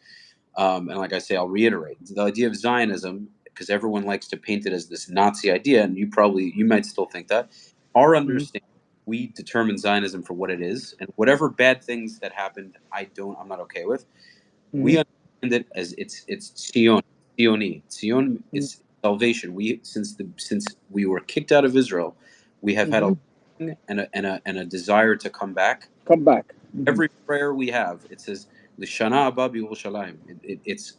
And like I say, I'll reiterate the idea of Zionism, because everyone likes to paint it as this Nazi idea, and you might still think that. Our understanding, we determine Zionism for what it is, and whatever bad things that happened, I'm not okay with. We understand it as it's Zion, Zion is salvation. Since we were kicked out of Israel, we have had a longing and a desire to come back. Come back. Every prayer we have, it says L'Shana Haba B'Yerushalayim. It's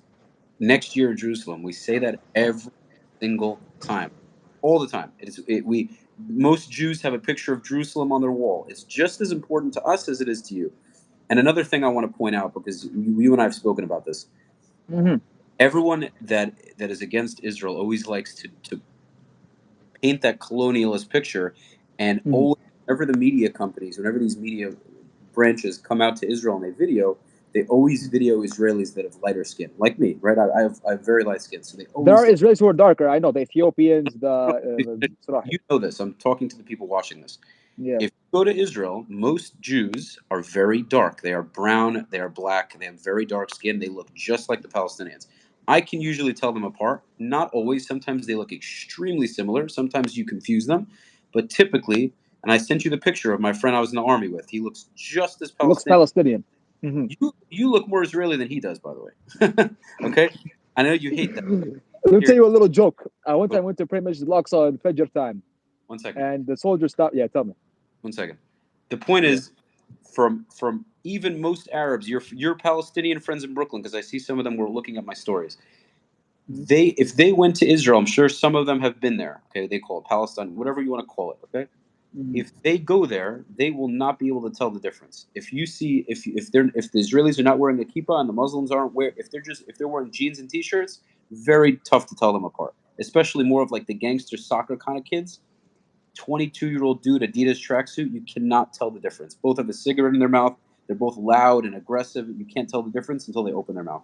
next year in Jerusalem. We say that every single time, all the time. Most Jews have a picture of Jerusalem on their wall. It's just as important to us as it is to you. And another thing I want to point out, because you and I have spoken about this, everyone that is against Israel always likes to paint that colonialist picture, and always, whenever the media companies, whenever these media branches come out to Israel and they always video Israelis that have lighter skin, like me, right? I have very light skin, so they There always. are Israelis who are darker. I know the Ethiopians, You know this. I'm talking to the people watching this. Yeah. If you go to Israel, most Jews are very dark. They are brown. They are black. They have very dark skin. They look just like the Palestinians. I can usually tell them apart. Not always. Sometimes they look extremely similar. Sometimes you confuse them. But typically, and I sent you the picture of my friend I was in the army with. He looks just as Looks Palestinian. Palestinian. You look more Israeli than he does, by the way. Okay? I know you hate that. Let me tell you a little joke. One time I went to pray Masjid Al-Aqsa in Fajr time. 1 second. And the soldier stopped. Yeah, tell me. 1 second. The point is, from even most Arabs, your Palestinian friends in Brooklyn, because I see some of them were looking at my stories. If they went to Israel, I'm sure some of them have been there. Okay, they call it Palestine, whatever you want to call it. Okay, if they go there, they will not be able to tell the difference. If you see if the Israelis are not wearing a kippah and the Muslims aren't if they're wearing jeans and t-shirts, very tough to tell them apart. Especially more of like the gangster soccer kind of kids. 22-year-old dude, Adidas tracksuit, you cannot tell the difference. Both have a cigarette in their mouth. They're both loud and aggressive. You can't tell the difference until they open their mouth.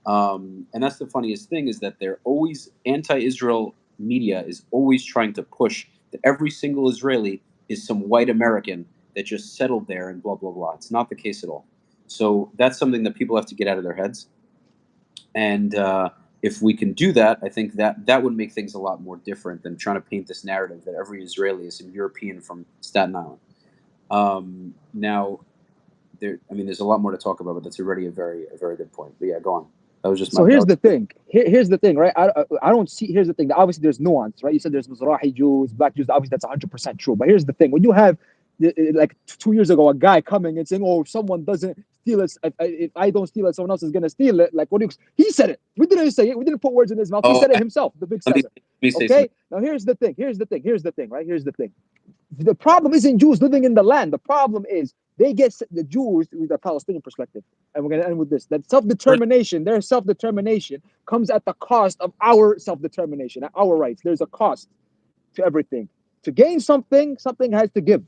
And that's the funniest thing, is that they're always, anti-Israel media is always trying to push that every single Israeli is some white American that just settled there and blah, blah, blah. It's not the case at all. So that's something that people have to get out of their heads. And if we can do that, I think that would make things a lot more different than trying to paint this narrative that every Israeli is some European from Staten Island. Now, there's a lot more to talk about, but that's already a very good point. But yeah, go on. That was just so here's the thing. Here's the thing, right? I don't see. Here's the thing. Obviously, there's nuance, right? You said there's Mizrahi Jews, Black Jews. Obviously, that's 100% true. But here's the thing: when you have, like 2 years ago, a guy coming and saying, "Oh, if someone doesn't steal it, if I don't steal it, someone else is gonna steal it." Like, what do you? He said it. We didn't say it. We didn't put words in his mouth. He said it himself. The big seller. Okay. Now here's the thing. Here's the thing. Right. Here's the thing. The problem isn't Jews living in the land. The problem is they get the Jews with a Palestinian perspective. And we're going to end with this. That self-determination, their self-determination comes at the cost of our self-determination, our rights. There's a cost to everything. To gain something, something has to give.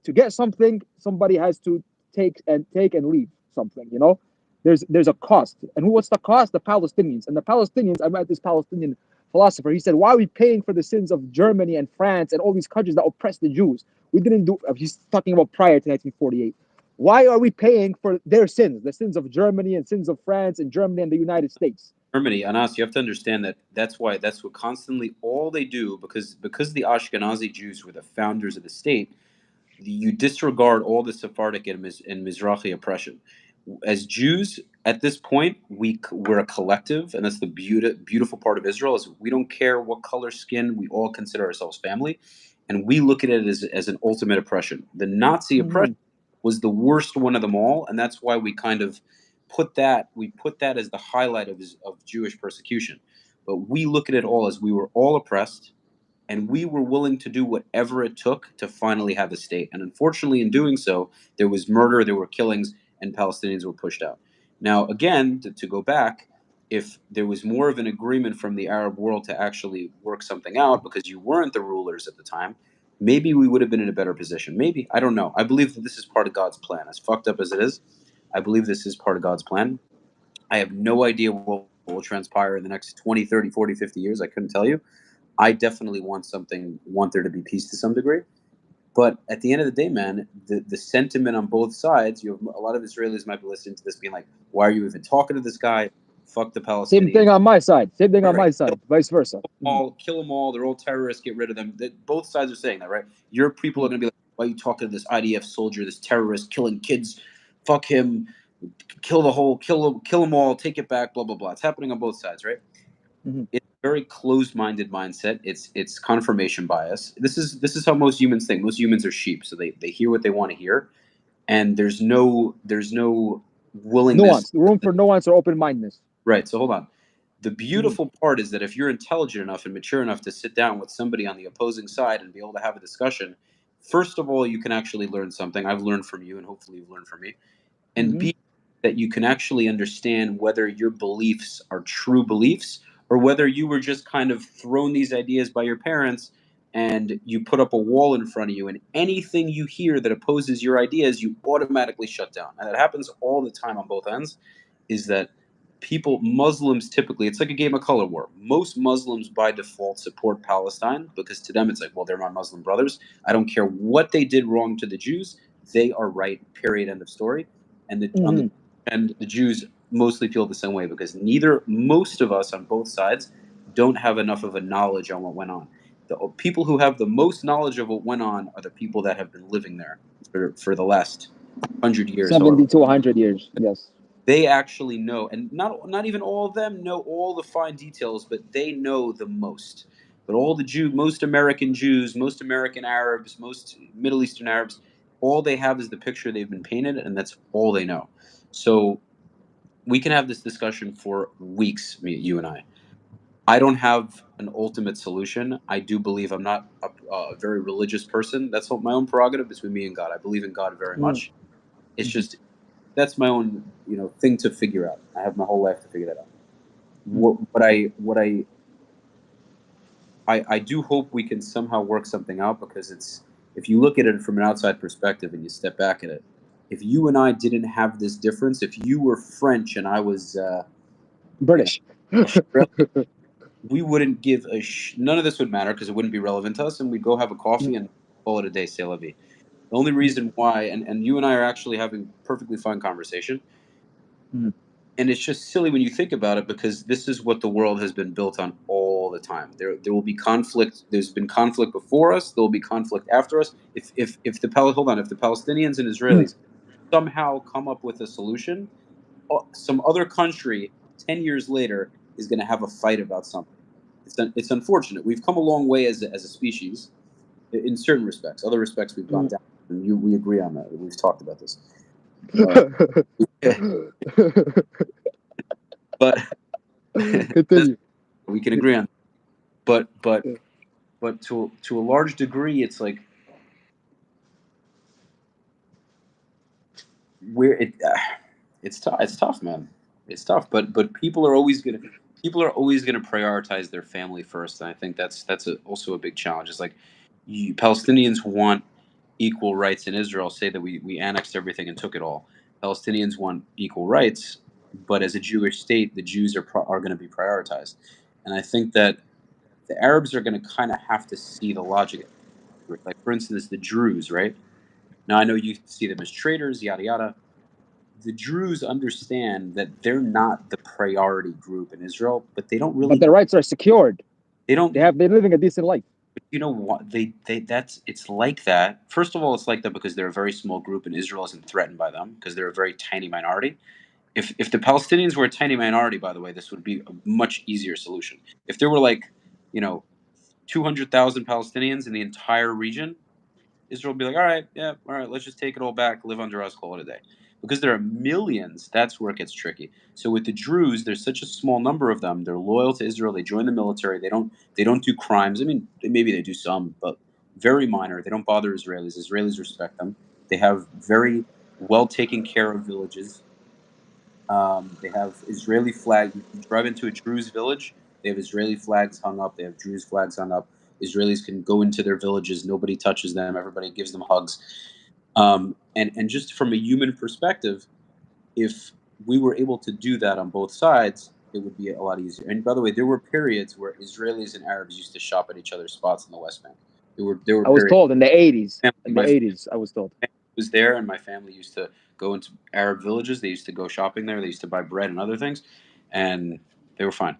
To get something, somebody has to take and leave something, you know? There's a cost. And what's the cost? The Palestinians. And the Palestinians, I met this Palestinian philosopher. He said, why are we paying for the sins of Germany and France and all these countries that oppress the Jews? We didn't do, he's talking about prior to 1948. Why are we paying for their sins, the sins of Germany and sins of France and Germany and the United States? Germany, Anas, you have to understand that's what constantly all they do, because the Ashkenazi Jews were the founders of the state, you disregard all the Sephardic and Mizrahi oppression. As Jews, at this point, we're a collective, and that's the beautiful part of Israel, is we don't care what color skin, we all consider ourselves family, and we look at it as an ultimate oppression. The Nazi oppression was the worst one of them all, and that's why we kind of put that as the highlight of Jewish persecution. But we look at it all as we were all oppressed, and we were willing to do whatever it took to finally have a state. And unfortunately, in doing so, there was murder, there were killings, and Palestinians were pushed out. Now, again, to go back, if there was more of an agreement from the Arab world to actually work something out, because you weren't the rulers at the time, maybe we would have been in a better position. Maybe. I don't know. I believe that this is part of God's plan. As fucked up as it is, I believe this is part of God's plan. I have no idea what will transpire in the next 20, 30, 40, 50 years. I couldn't tell you. I definitely want there to be peace to some degree. But at the end of the day, man, the sentiment on both sides, you have a lot of Israelis might be listening to this being like, why are you even talking to this guy? Fuck the Same thing Palestinians. on my side. Same thing on Right. my side. Vice versa. Kill them all. They're all terrorists. Get rid of them. Both sides are saying that, right? Your people are going to be like, why are you talking to this IDF soldier, this terrorist, killing kids? Fuck him. Kill them all. Take it back. Blah blah blah. It's happening on both sides, right? Mm-hmm. It's a very closed-minded mindset. It's confirmation bias. This is how most humans think. Most humans are sheep, so they hear what they want to hear, and there's no willingness. Nuance. Room for nuance or open mindedness. Right. So hold on. The beautiful part is that if you're intelligent enough and mature enough to sit down with somebody on the opposing side and be able to have a discussion, first of all, you can actually learn something. I've learned from you, and hopefully you've learned from me. And B, that you can actually understand whether your beliefs are true beliefs or whether you were just kind of thrown these ideas by your parents and you put up a wall in front of you, and anything you hear that opposes your ideas, you automatically shut down. And that happens all the time on both ends, is that Muslims typically, it's like a game of color war. Most Muslims by default support Palestine because to them it's like, well, they're my Muslim brothers. I don't care what they did wrong to the Jews. They are right, period, end of story. And the Jews mostly feel the same way because most of us on both sides don't have enough of a knowledge on what went on. The people who have the most knowledge of what went on are the people that have been living there for the last 100 years. 70 to 100 years. Yes. They actually know, and not even all of them know all the fine details, but they know the most. But most American Jews, most American Arabs, most Middle Eastern Arabs, all they have is the picture they've been painted, and that's all they know. So we can have this discussion for weeks, you and I. I don't have an ultimate solution. I do believe I'm not a very religious person. That's my own prerogative between me and God. I believe in God very much. It's just that's my own thing to figure out. I have my whole life to figure that out. I do hope we can somehow work something out because if you look at it from an outside perspective and you step back at it, if you and I didn't have this difference, if you were French and I was British, Australian, we wouldn't give none of this would matter because it wouldn't be relevant to us, and we'd go have a coffee and call it a day, c'est la vie. The only reason why, and you and I are actually having perfectly fine conversation, and it's just silly when you think about it because this is what the world has been built on all the time. There will be conflict. There's been conflict before us. There will be conflict after us. If the Palestinians and Israelis somehow come up with a solution, some other country 10 years later is going to have a fight about something. It's unfortunate. We've come a long way as a species in certain respects. Other respects we've gone down. And we agree on that. We've talked about this. But we can agree on that. But to a large degree it's like it's tough, man. It's tough, but people are always gonna prioritize their family first, and I think that's also a big challenge. It's like Palestinians want equal rights in Israel. Say that we annexed everything and took it all. Palestinians want equal rights, but as a Jewish state, the Jews are going to be prioritized, and I think that the Arabs are going to kind of have to see the logic. Like for instance, the Druze, right? Now I know you see them as traitors, yada yada. The Druze understand that they're not the priority group in Israel, but they don't really. But their rights are secured. They don't. They're living a decent life. But you know what? It's like that. First of all, it's like that because they're a very small group, and Israel isn't threatened by them because they're a very tiny minority. If the Palestinians were a tiny minority, by the way, this would be a much easier solution. If there were 200,000 Palestinians in the entire region, Israel would be like, all right, let's just take it all back, live under us, call it a day. Because there are millions, that's where it gets tricky. So with the Druze, there's such a small number of them. They're loyal to Israel. They join the military. They don't do crimes. I mean, maybe they do some, but very minor. They don't bother Israelis. Israelis respect them. They have very well taken care of villages. They have Israeli flag. You drive into a Druze village. They have Israeli flags hung up. They have Druze flags hung up. Israelis can go into their villages. Nobody touches them. Everybody gives them hugs. And just from a human perspective, if we were able to do that on both sides, it would be a lot easier. And by the way, there were periods where Israelis and Arabs used to shop at each other's spots in the West Bank. There were I was periods. told in the 80s. In the My 80s, I was told. was there, and my family used to go into Arab villages. They used to go shopping there. They used to buy bread and other things, and they were fine.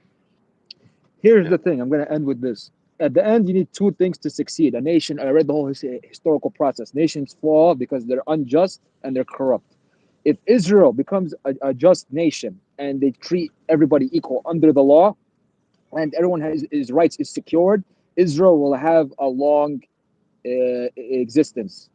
Here's Yeah. the thing. I'm going to end with this. At the end, you need two things to succeed. A nation, I read the whole historical process. Nations fall because they're unjust and they're corrupt. If Israel becomes a just nation and they treat everybody equal under the law and everyone has his rights is secured, Israel will have a long existence.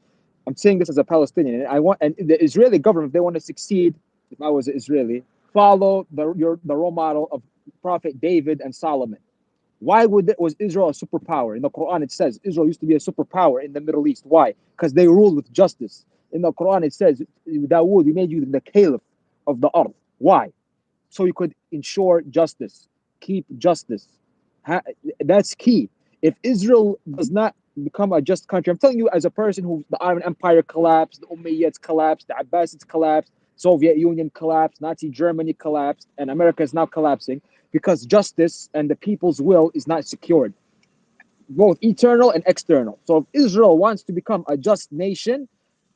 I'm saying this as a Palestinian, and I want, and the Israeli government, if they want to succeed, if I was an Israeli, follow the role model of Prophet David and Solomon. Why was Israel a superpower? In the Quran, it says Israel used to be a superpower in the Middle East. Why? Because they ruled with justice. In the Quran, it says, Dawood, we made you the caliph of the earth. Why? So you could ensure justice, keep justice. That's key. If Israel does not become a just country, I'm telling you, as a person who the Ottoman Empire collapsed, the Umayyads collapsed, the Abbasids collapsed, Soviet Union collapsed, Nazi Germany collapsed, and America is now collapsing because justice and the people's will is not secured, both eternal and external. So if Israel wants to become a just nation,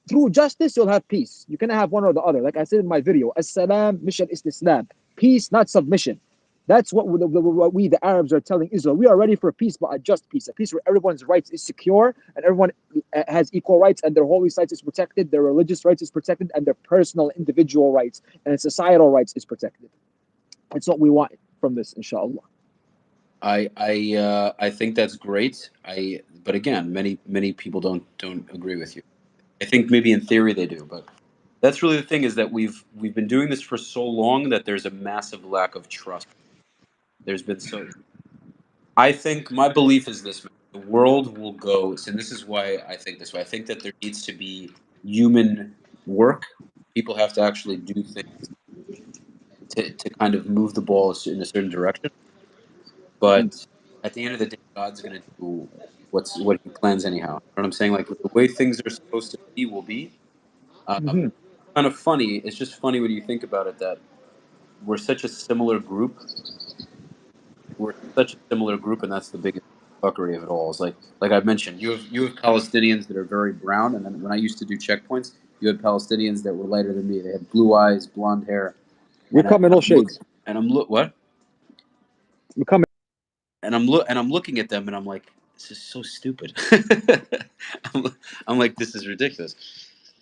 through justice, you'll have peace. You cannot have one or the other. Like I said in my video, as-salam, mission is Islam. Peace, not submission. That's what we, the Arabs, are telling Israel. We are ready for peace, but a just peace. A peace where everyone's rights is secure and everyone has equal rights and their holy sites is protected, their religious rights is protected, and their personal individual rights and societal rights is protected. That's what we want from this, inshallah. I think that's great. But again, many people don't agree with you. I think maybe in theory they do, but that's really the thing, is that we've been doing this for so long that there's a massive lack of trust. There's been so. I think my belief is this: man, the world will go. And this is why I think this way. I think that there needs to be human work. People have to actually do things to kind of move the ball in a certain direction. But at the end of the day, God's going to do what He plans anyhow. You know what I'm saying? Like the way things are supposed to be will be. Mm-hmm. Kind of funny. It's just funny when you think about it that we're such a similar group. We're such a similar group, and that's the biggest fuckery of it all. Is like I mentioned, you have Palestinians that are very brown, and then when I used to do checkpoints, you had Palestinians that were lighter than me. They had blue eyes, blonde hair, We and come in all shades. I'm what? We come And I'm looking at them, and I'm like, this is so stupid. I'm like, this is ridiculous.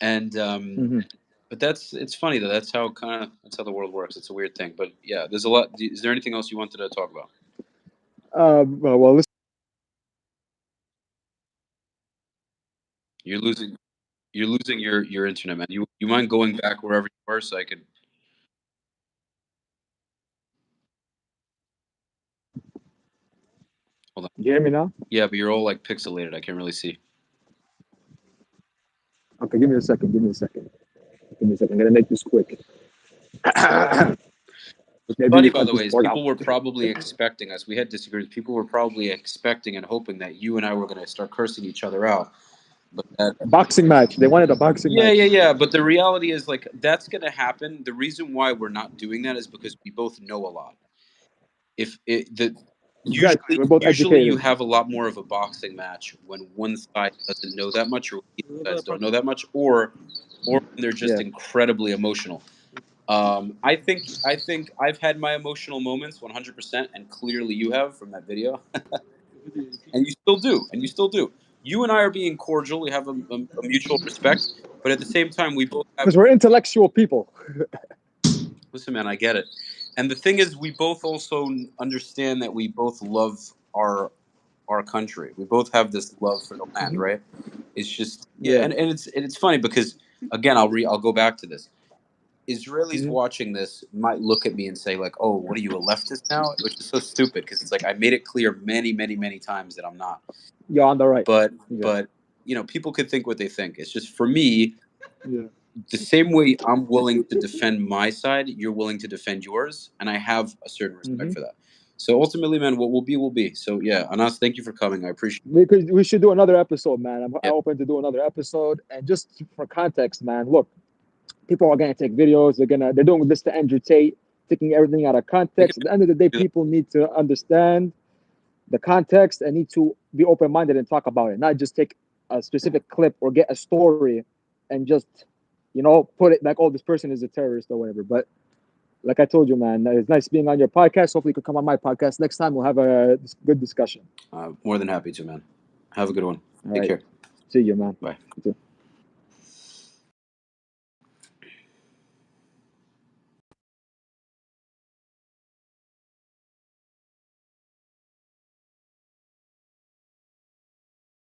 And in. but it's funny though. That's how the world works. It's a weird thing, but yeah, there's a lot. Is there anything else you wanted to talk about? Well, listen. You're losing. You're losing your internet, man. You mind going back wherever you were so I could. Hold on. You hear me now? Yeah, but you're all like pixelated. I can't really see. Okay, give me a second. Give me a second. Give me a second. I'm gonna make this quick. What's Maybe funny, you by cut the way, this is part out. people were probably expecting us. We had disagreements. People were probably expecting and hoping that you and I were going to start cursing each other out. But Boxing match. They wanted a boxing yeah, match. yeah, yeah. But the reality is, like, that's going to happen. The reason why we're not doing that is because we both know a lot. If it the Exactly. usually We're both usually you educated. have a lot more of a boxing match when one side doesn't know that much, or either sides don't know that much, or when they're just Yeah. incredibly emotional. I think I've had my emotional moments 100%, and clearly you have from that video, and you still do, and you still do. You and I are being cordial. We have a mutual respect, but at the same time, we both have. Because we're intellectual people. Listen, man, I get it. And the thing is, we both also understand that we both love our country. We both have this love for the land, Mhm. right? It's just yeah, Yeah. and it's funny because again, I'll go back to this. Israelis Mhm. watching this might look at me and say like, "Oh, what are you, a leftist now?" Which is so stupid because it's like I made it clear many times that I'm not. You're on the right. But Yeah. but you know, people could think what they think. It's just for me, Yeah. the same way I'm willing to defend my side, you're willing to defend yours, and I have a certain respect Hmm. for that. So ultimately, man, what will be will be. So yeah, Anas, thank you for coming. I appreciate We should do another episode, man. I'm it. open to do another episode. And just for context, man, look, people are gonna take videos. They're doing this to entertain, taking everything out of They can context. At the end of the day, do that. people need to understand the context and need to be open-minded and talk about it, not just take a specific clip or get a story and just, put it like, oh, this person is a terrorist or whatever. But like I told you, man, it's nice being on your podcast. Hopefully you could come on my podcast next time. We'll have a good discussion. More than happy to, man. Have a good one. All Take right. care. See you, man. Bye. You too.